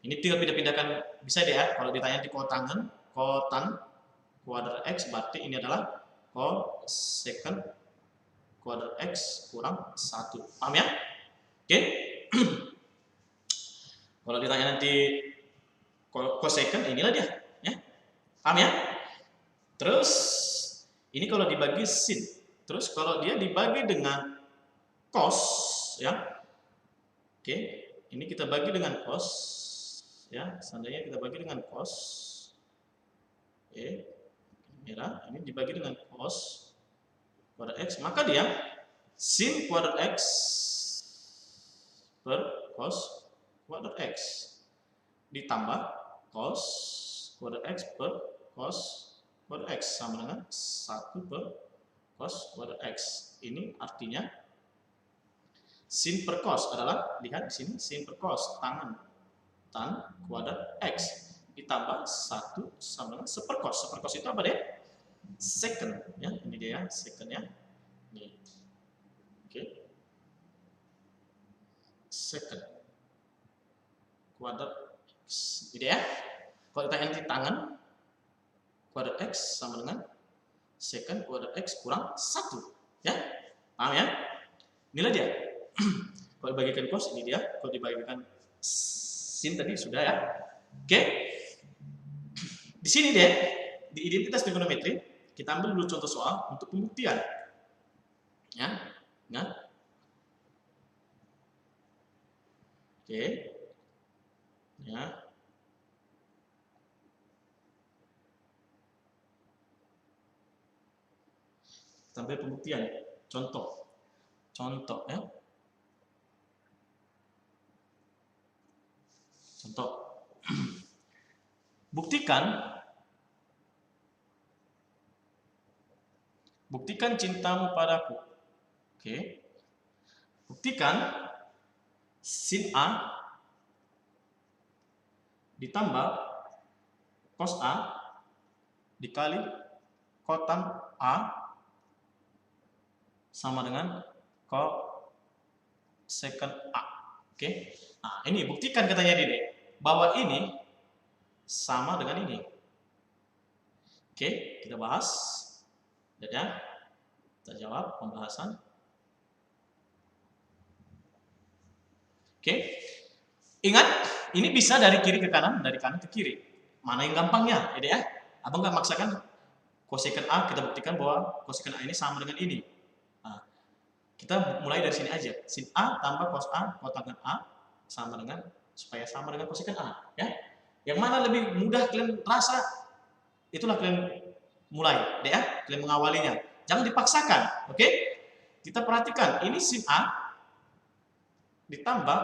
S1: Ini tinggal pindah-pindahkan bisa deh ya. Kalau ditanya di kotangan, kotan kuadrat x berarti ini adalah cosecant kuadrat x kurang 1. Paham ya? Oke. Kalau ditanya nanti cosecant, inilah dia ya. Paham ya? Terus ini kalau dibagi sin. Terus kalau dia dibagi dengan cos ya. Oke, ini kita bagi dengan cos ya, seandainya kita bagi dengan cos, oke, merah, ini dibagi dengan cos kuadrat x, maka dia sin kuadrat x per cos kuadrat x ditambah cos kuadrat x per cos kuadrat x sama dengan 1 per cos kuadrat x. Ini artinya sin per cos adalah, lihat di sini, sin per cos tangan tan kuadrat x ditambah 1 sama dengan sepercos. Sepercos itu apa deh? Secant ya, ini dia ya, secant ya. Nih. Oke. Secant kuadrat x. Ini ya. Kalau ditanya di tangan kuadrat x sama dengan secant kuadrat x kurang 1 ya. Paham ya? Inilah dia. Kalau dibagikan cos ini dia, kalau dibagikan sin tadi sudah ya. Oke. Di sini deh, di identitas trigonometri, kita ambil dulu contoh soal untuk pembuktian. Ya, ingat. Oke. Ya. Sampai pembuktian. Contoh. Contoh ya. Contoh. Buktikan cintamu padaku. Oke. Buktikan sin A ditambah cos A dikali kotan A sama dengan cosecant A. Oke. Nah, ini buktikan katanya Dede bahwa ini sama dengan ini. Oke, kita bahas. Lihat ya. Kita jawab pembahasan. Oke. Ingat, ini bisa dari kiri ke kanan, dari kanan ke kiri. Mana yang gampangnya, ya? Abang nggak maksakan cosecant A, kita buktikan bahwa cosecant A ini sama dengan ini. Nah, kita mulai dari sini aja. Sin A tambah cos A, kotangan A sama dengan, supaya sama dengan cosecant A, ya. Yang mana lebih mudah kalian rasa, itulah kalian mulai, ya. Kalian mengawalinya. Jangan dipaksakan, oke? Kita perhatikan, ini sin A ditambah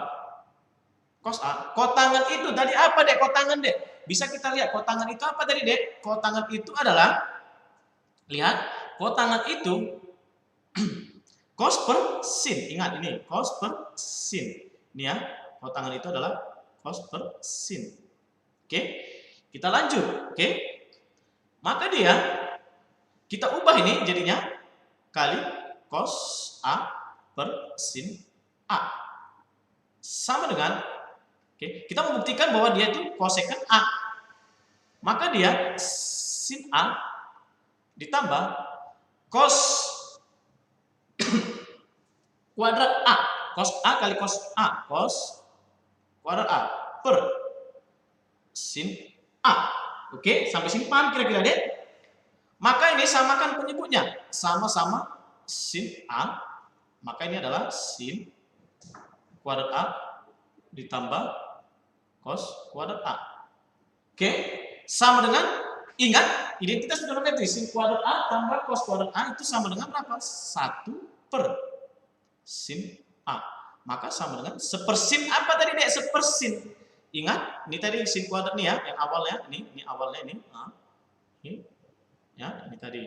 S1: cos A. Kotangan itu tadi apa, Dek? Kotangan, Dek. Bisa kita lihat kotangan itu apa tadi, Dek? Kotangan itu adalah, lihat, kotangan itu cos per sin. Ingat ini, cos per sin. Ini ya, kotangan itu adalah cos per sin. Oke, kita lanjut. Oke, maka dia, kita ubah ini jadinya kali cos A per sin A. Sama dengan, oke, kita membuktikan bahwa dia itu cosecant A. Maka dia sin A ditambah cos kuadrat A. Cos A kali cos A. Cos kuadrat A per sin A. Oke, sampai sini paham kira-kira, Dek? Maka ini samakan penyebutnya. Sama-sama sin A. Maka ini adalah sin kuadrat A ditambah cos kuadrat A. Oke, sama dengan, ingat, identitas trigonometri sin kuadrat A tambah cos kuadrat A itu sama dengan berapa? 1 per sin A. Maka sama dengan sepersin apa tadi, Dek? Sepersin. Ingat, ini tadi sin kuadrat nih ya, yang awalnya ini awalnya ini. Nah, ini ya, ini tadi.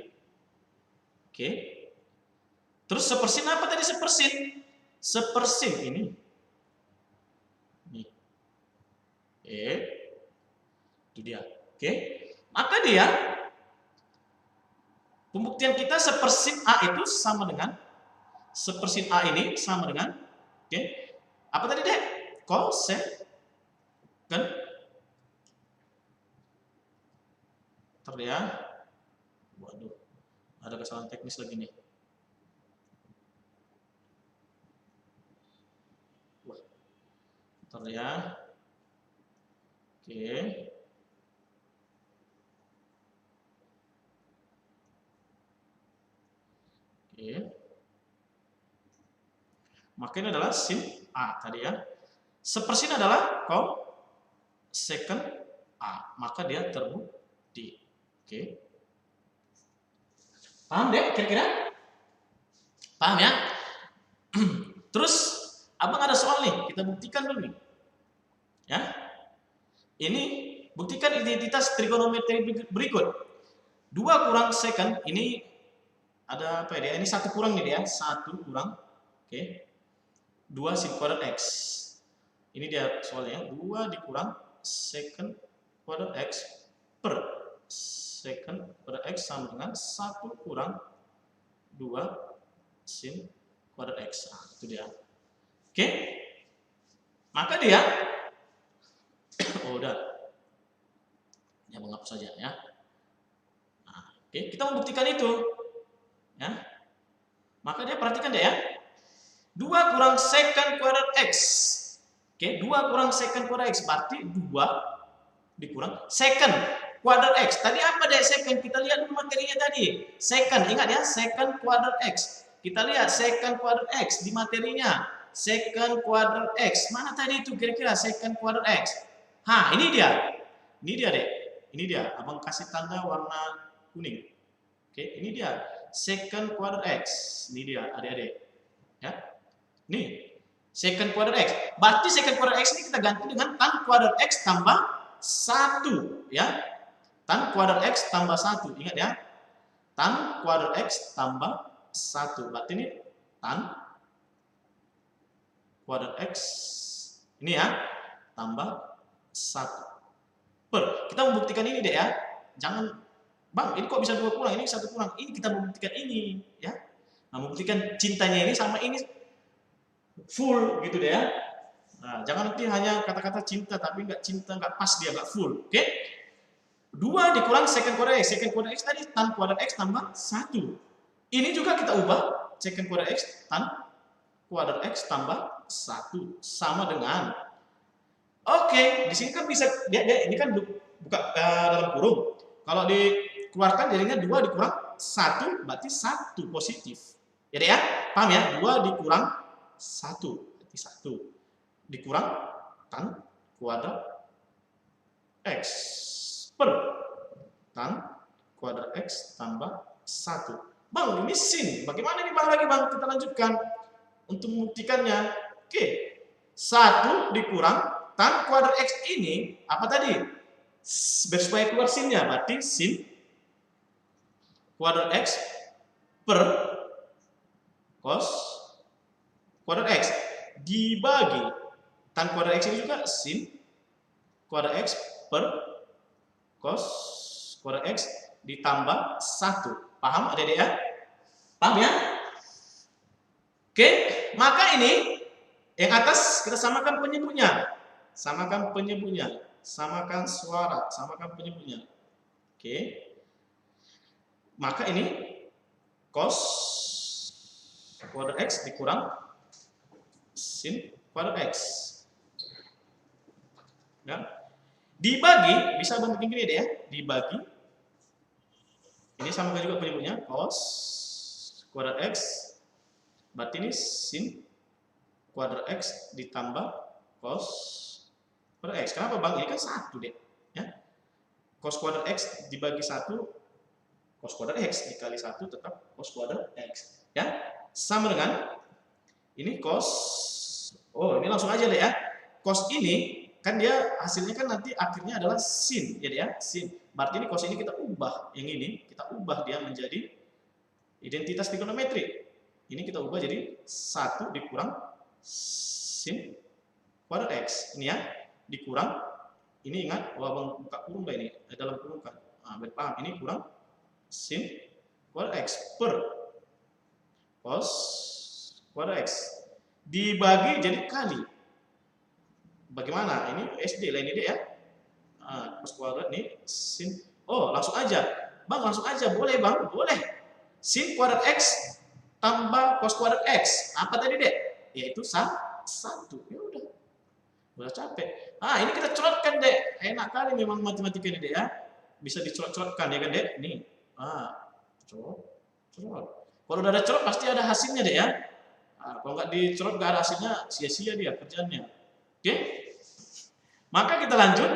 S1: Oke. Terus sepersin apa tadi sepersin? Sepersin ini. Nih. Itu dia. Oke. Maka dia, pembuktian kita sepersin A itu sama dengan, sepersin A ini sama dengan, oke, apa tadi, Dek? Cosecant. Ntar ya. Waduh, ada kesalahan teknis lagi nih. Wah, ntar ya. Oke. Oke. Maka ini adalah sin A tadi ya. Sepersin adalah cosecant A. Maka dia terbukti. Oke. Paham, Dek? Kira-kira? Paham ya? Terus, abang ada soal nih. Kita buktikan dulu nih. Ya. Ini, buktikan identitas trigonometri berikut. 2 kurang secant, ini ada apa ya? Ini 1 kurang nih dia. 1 kurang. Oke. 2 sin kuadrat X. Ini dia soalnya. 2 dikurang secant kuadrat X per secant kuadrat X sama dengan 1 kurang 2 sin kuadrat X. Nah, itu dia. Oke. Maka dia, oh udah. Ya, menghapus saja ya. Nah, oke, kita membuktikan itu. Ya. Maka dia perhatikan deh ya. 2 kurang secant kuadrat X. Oke, 2 kurang secant kuadrat X berarti 2 dikurang secant kuadrat X. Tadi apa deh secant? Kita lihat dulu materinya tadi. Secant, ingat ya, secant kuadrat X. Kita lihat secant kuadrat X di materinya. Secant kuadrat X. Mana tadi itu kira-kira secant kuadrat X? Hah, ini dia. Ini dia, Dek. Ini dia. Abang kasih tanda warna kuning. Oke, ini dia. Secant kuadrat X. Ini dia, adik-adik. Ya. Nih. Secant kuadrat X. Berarti secant kuadrat X ini kita ganti dengan tan kuadrat X tambah 1. Ya. Tan kuadrat X tambah 1. Ingat ya. Tan kuadrat X tambah 1. Berarti ini tan kuadrat X. Ini ya. Tambah 1. Kita membuktikan ini deh ya. Jangan, Bang, ini kok bisa 2 kurang, ini 1 kurang. Ini kita membuktikan ini. Ya. Nah, membuktikan cintanya ini sama ini full gitu deh ya. Nah, jangan nanti hanya kata-kata cinta tapi nggak cinta, nggak pas dia, nggak full. Oke? 2 dikurang secant kuadrat X. Secant kuadrat X tadi tan kuadrat X tambah 1. Ini juga kita ubah secant kuadrat X tan kuadrat X tambah 1 sama dengan, oke, di sini kan bisa dia ini kan buka dalam kurung. Kalau dikeluarkan jadinya 2 dikurang 1 berarti 1 positif. Jadi ya, paham ya? 2 dikurang 1 berarti 1 dikurang tan kuadrat X per tan kuadrat X tambah 1. Bang, ini sin. Bagaimana nih Bang lagi Bang? Kita lanjutkan untuk membuktikannya. Oke. 1 dikurang tan kuadrat X ini apa tadi? Supaya keluar sinnya, berarti sin kuadrat X per cos kuadrat X dibagi tan kuadrat X ini juga sin kuadrat X per cos kuadrat X ditambah 1. Paham adik-adik ya? Paham ya? Oke, maka ini yang atas kita samakan penyebutnya. Samakan penyebutnya. Samakan suara, samakan penyebutnya. Oke. Maka ini cos kuadrat X dikurang sin kuadrat X. Ya. Dibagi, bisa bentuk gini deh ya. Dibagi. Ini samakan juga penyebutnya. Cos kuadrat X. Berarti ini sin kuadrat X ditambah cos kuadrat X. Kenapa Bang? Ini kan 1 deh. Ya. Cos kuadrat X dibagi 1. Cos kuadrat X dikali 1 tetap cos kuadrat X. Ya. Sama dengan ini cos. Oh, ini langsung aja deh ya. Cos ini kan dia hasilnya kan nanti akhirnya adalah sin. Jadi ya, sin. Berarti ini cos ini kita ubah. Yang ini kita ubah dia menjadi identitas trigonometri. Ini kita ubah jadi 1 dikurang sin kuadrat X. Ini ya, dikurang. Ini ingat, wah Bang buka kurung lah ini. Dalam kurung kan. Nah, paham. Ini kurang sin kuadrat X per cos kuadrat X dibagi jadi kali. Bagaimana? Ini SD lah ini deh ya. Nah, cos kuadrat ini sin. Oh, langsung aja. Bang, langsung aja. Boleh Bang, boleh. Sin kuadrat X tambah cos kuadrat X. Apa tadi deh? Yaitu 1. Ya udah capek. Ini kita colotkan deh. Enak kali memang matematika ini deh ya. Bisa dicolot-colotkan ya kan deh. Nih. Colot. Kalau udah ada colot pasti ada hasilnya deh ya. Kalau nggak dicolot nggak ada hasilnya, sia-sia dia kerjaannya. Oke? Maka kita lanjut.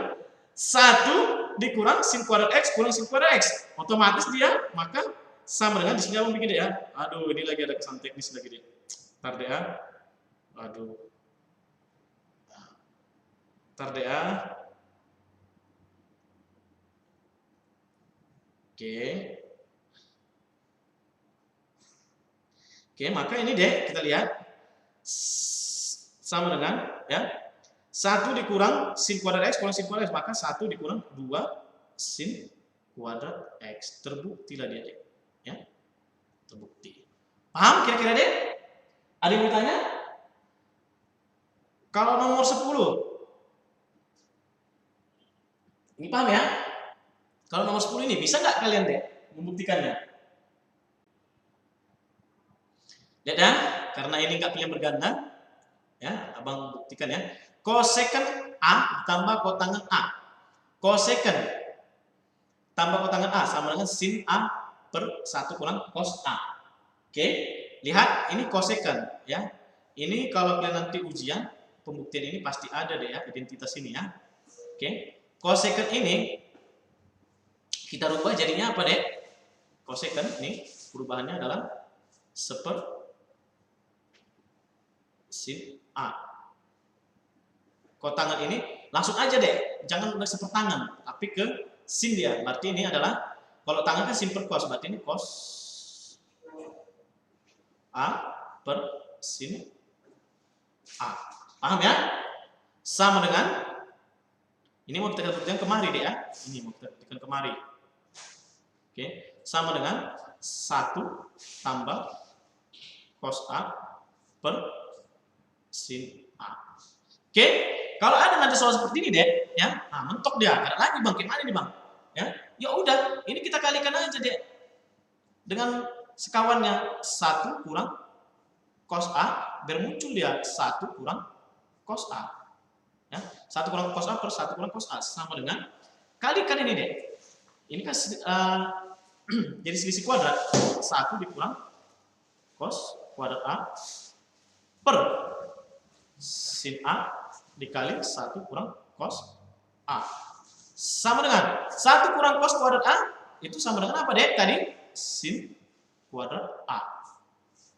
S1: 1 dikurang sin kuadrat X kurang sin kuadrat X. Otomatis dia maka sama dengan di sini abang bikin deh ya. Aduh, ini lagi ada kesan teknis lagi deh. Ntar deh ya. Aduh. Ntar deh ya. Oke, maka ini deh kita lihat sama dengan ya 1 dikurang sin kuadrat X kurang sin kuadrat X, maka 1 dikurang 2 sin kuadrat X. Terbuktilah dia deh. Ya, terbukti. Paham kira-kira deh? Ada yang bertanya? Kalau nomor 10 ini paham ya? Kalau nomor 10 ini bisa nggak kalian deh membuktikannya? Lihat ya, karena ini nggak punya berganda, ya, abang buktikan ya. Kosekant A tambah kotangan A. Kosekant tambah kotangan A sama dengan sin A per 1 kurang cos A. Oke, lihat ini cosecant ya. Ini kalau kalian nanti ujian pembuktian ini pasti ada deh ya, identitas ini ya. Oke. Cosecant ini kita rubah jadinya apa deh? Cosecant ini perubahannya adalah sin A. Kotangan ini langsung aja deh, jangan udah sepertangan, tapi ke sin dia. Berarti ini adalah, kalau tangan kan sin per cos, berarti ini cos A per sin A. Paham ya? Sama dengan, ini mau kita buktikan kemari deh ya. Ini mau kita buktikan kemari. Oke, sama dengan 1 tambah cos A per sin A. Oke, kalau ada nanti soal seperti ini deh, ya, nah, mentok dia, ada lagi bang, gimana nih bang? Ya udah, ini kita kalikan aja deh dengan sekawannya 1 kurang cos A, bermuncul dia 1 kurang cos A. Ya, 1 kurang cos A per 1 kurang cos A sama dengan kalikan ini deh. Ini kan jadi selisih kuadrat, 1 dikurang cos kuadrat A per sin A dikali 1 kurang cos A. Sama dengan 1 kurang cos kuadrat A itu sama dengan apa deh tadi? Sin kuadrat A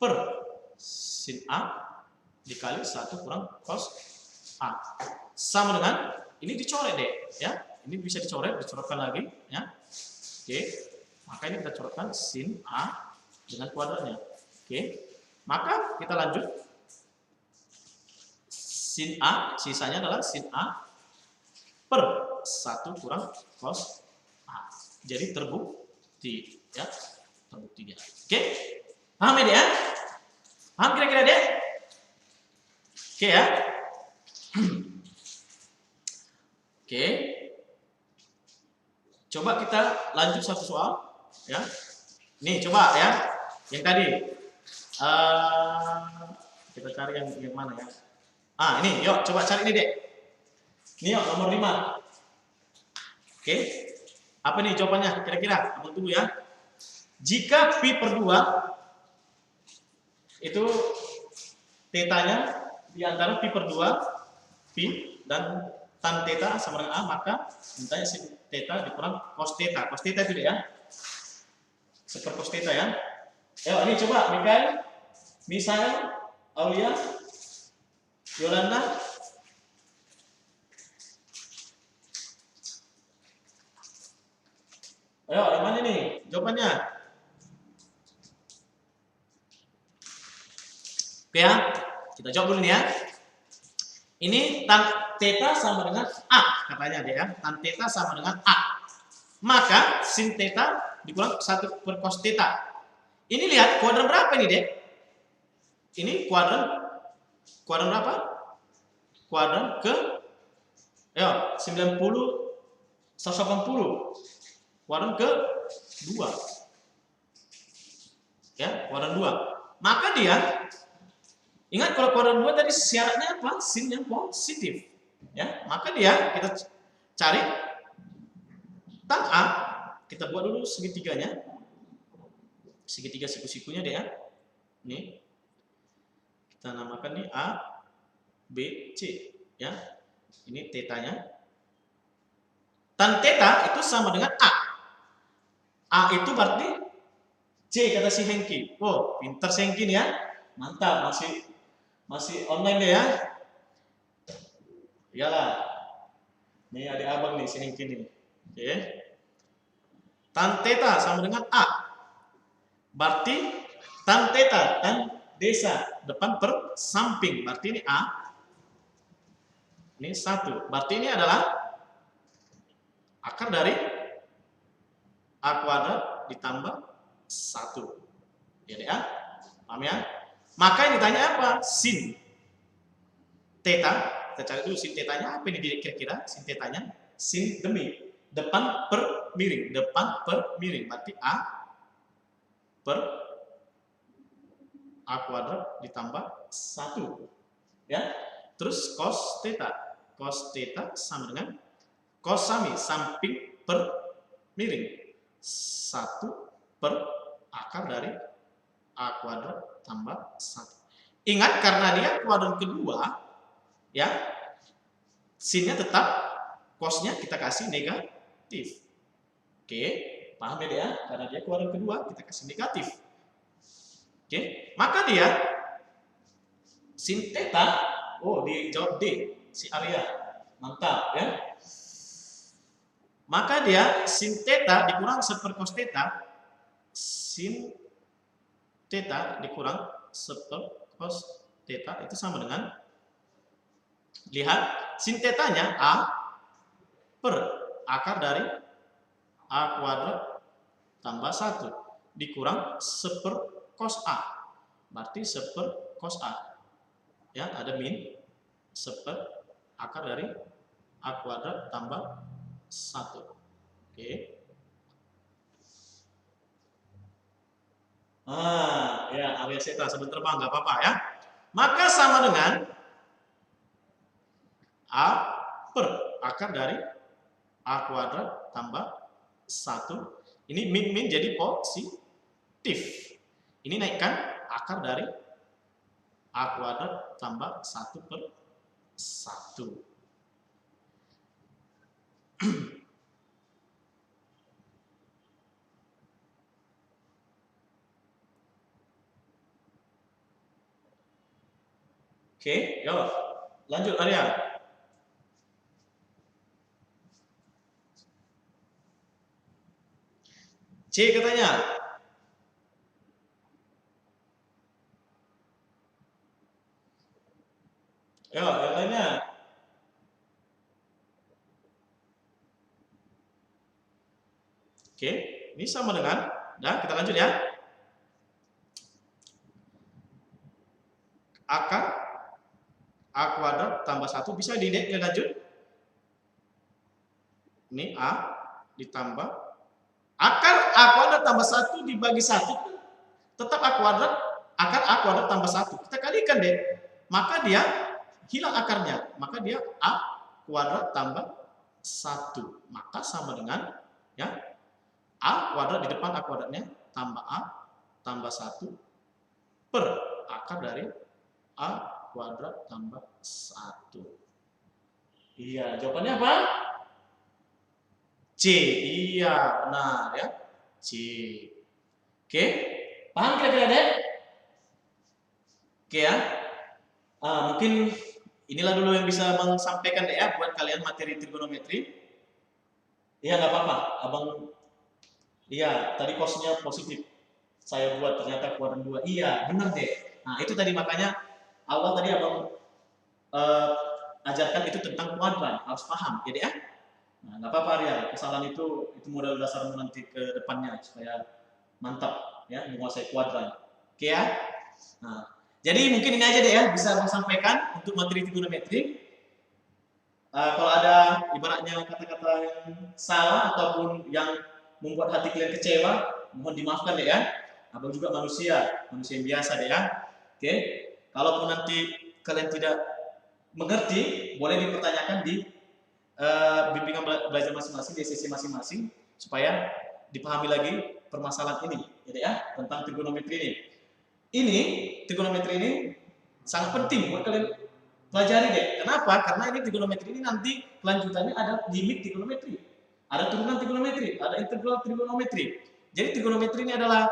S1: per sin A dikali 1 kurang cos A. Sama dengan, ini dicoret deh ya. Ini bisa dicoretkan lagi ya. Oke. Maka ini kita coretkan sin A dengan kuadratnya. Oke. Maka kita lanjut. Sin A, sisanya adalah sin A per 1 kurang cos A. Jadi terbukti ya. Terbukti dia. Oke. Paham ya, dia? Paham kira-kira, Dek? Oke ya. Oke. Coba kita lanjut satu soal ya. Nih coba ya. Yang tadi kita cari yang mana ya? Ini yuk coba cari ini deh. Ini yuk nomor 5. Oke. Apa nih jawabannya kira-kira? Abang tunggu ya. Jika pi per 2 itu tetanya di antara pi per 2 pi dan tan theta sama dengan A, maka mintanya sin theta dikurang cos theta. Cos theta itu deh ya. Seper cos theta ya. Ayo ini coba Mikael, Misael, Aulia, Yolanda. Ayo, yang mana nih jawabannya? Oke ya, kita jawab dulu nih ya. Ini tan theta sama dengan A, katanya deh ya. Tan theta sama dengan A. Maka sin theta dikurang 1 per cos theta. Ini lihat kuadran berapa ini deh? Ini kuadran berapa? Kuadran ke 90 180. Kuadran ke 2. Ya, kuadran 2. Maka dia ingat kalau kuadran 2 tadi syaratnya apa? Sin yang positif. Ya, maka dia kita cari tan A, kita buat dulu segitiganya. Segitiga siku-sikunya deh ya. Nih. Kita namakan nih A, B, C ya. Ini tetanya. Tan theta itu sama dengan A. A itu berarti C kata si Hengki. Oh, pintar si Hengki nih ya. Mantap, masih online deh ya. Iyalah. Nih adik abang nih si Hengki nih. Oke. Tan theta sama dengan A. Berarti tan theta, tan desa depan per samping. Berarti ini A. Ini 1. Berarti ini adalah akar dari A kuadrat ditambah 1. Ya deh ya. Paham ya? Maka yang ditanya apa? Sin theta. Kita cari dulu sin tetanya apa ini kira-kira? Sin tetanya sin demi depan per miring, depan per miring. Berarti A per A kuadrat ditambah 1 ya. Terus cos theta sama dengan cos samping per miring 1 per akar dari A kuadrat tambah 1. Ingat, karena dia kuadran kedua, ya, sinnya tetap, cosnya kita kasih negatif. Oke, paham ya dia? Karena dia kuadran kedua, kita kasih negatif. Oke, maka dia sin theta, oh dijawab D, si Arya, mantap ya. Maka dia sin theta dikurang 1 per cos theta, sin theta dikurang 1 per cos theta itu sama dengan, lihat, sin theta-nya A per akar dari A kuadrat tambah 1 dikurang 1 per cos A. Berarti 1 per cos A. Ya, ada min 1 per akar dari A kuadrat tambah 1. Oke. Ya, Arya Seta sebelum terbang nggak apa-apa ya. Maka sama dengan A per akar dari A kuadrat tambah 1. Ini min jadi positif. Ini naikkan akar dari A kuadrat tambah 1 per 1. Oke, yuk lanjut Arya. C katanya. Yuk, yang lainnya. Oke, ini sama dengan, nah kita lanjut ya. Akar A kuadrat tambah 1 bisa dilanjut. Ini A ditambah akar A kuadrat tambah 1 dibagi 1 tetap A kuadrat, akar A kuadrat tambah 1. Kita kalikan deh. Maka dia hilang akarnya. Maka dia A kuadrat tambah 1. Maka sama dengan, ya, A kuadrat di depan A kuadratnya tambah A tambah 1 per akar dari A kuadrat tambah 1. Iya, jawabannya apa? C. Iya, benar ya. C. Oke, paham kira-kira deh? Oke ya. Mungkin inilah dulu yang bisa menyampaikan deh ya buat kalian materi trigonometri. Iya, nggak apa-apa, abang. Iya, tadi cosnya positif. Saya buat ternyata kuadran 2. Iya, benar deh. Nah, itu tadi makanya awal tadi abang ajarkan itu tentang kuadran, harus paham, ya deh ya. Nah, nggak apa-apa ya, kesalahan itu modal dasarmu nanti ke depannya supaya mantap ya menguasai kuadran. Oke ya. Nah, jadi mungkin ini aja deh ya bisa abang sampaikan untuk materi trigonometri. Kalau ada ibaratnya kata-kata yang salah ataupun yang membuat hati kalian kecewa, mohon dimaafkan deh ya. Abang juga manusia yang biasa deh ya. Oke. Kalaupun nanti kalian tidak mengerti, boleh dipertanyakan di bimbingan belajar masing-masing, di sesi masing-masing, supaya dipahami lagi permasalahan ini, ya tentang trigonometri ini. Ini trigonometri ini sangat penting buat kalian pelajari deh. Kenapa? Karena ini trigonometri ini nanti kelanjutannya ada limit trigonometri, ada turunan trigonometri, ada integral trigonometri. Jadi trigonometri ini adalah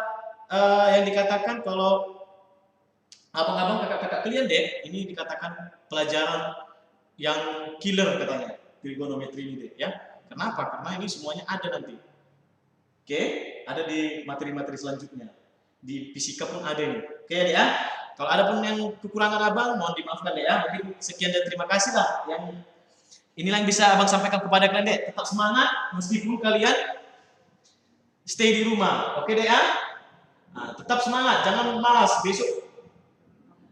S1: yang dikatakan kalau abang-abang kakak-kakak kalian deh, ini dikatakan pelajaran yang killer katanya, trigonometri ini deh ya. Kenapa? Karena ini semuanya ada nanti. Oke, ada di materi-materi selanjutnya. Di fisika pun ada nih. Oke ya. Kalau ada pun yang kekurangan abang, mohon dimaafkan deh ya. Mungkin sekian dan terima kasih lah yang inilah yang bisa abang sampaikan kepada kalian deh. Tetap semangat meskipun kalian stay di rumah. Oke deh ya. Nah, tetap semangat, jangan malas. Besok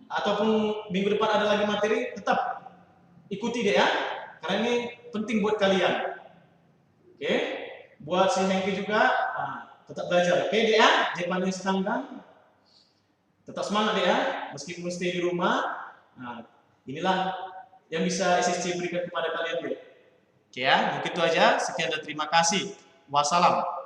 S1: ataupun minggu depan ada lagi materi, tetap ikuti deh ya, karena ini penting buat kalian. Oke, buat si Hengki juga, tetap belajar. Oke deh ya, jangan setanggang, tetap semangat deh ya, meskipun stay di rumah. Nah, inilah yang bisa SSC berikan kepada kalian deh. Oke ya, mungkin itu aja. Sekian dan terima kasih. Wassalam.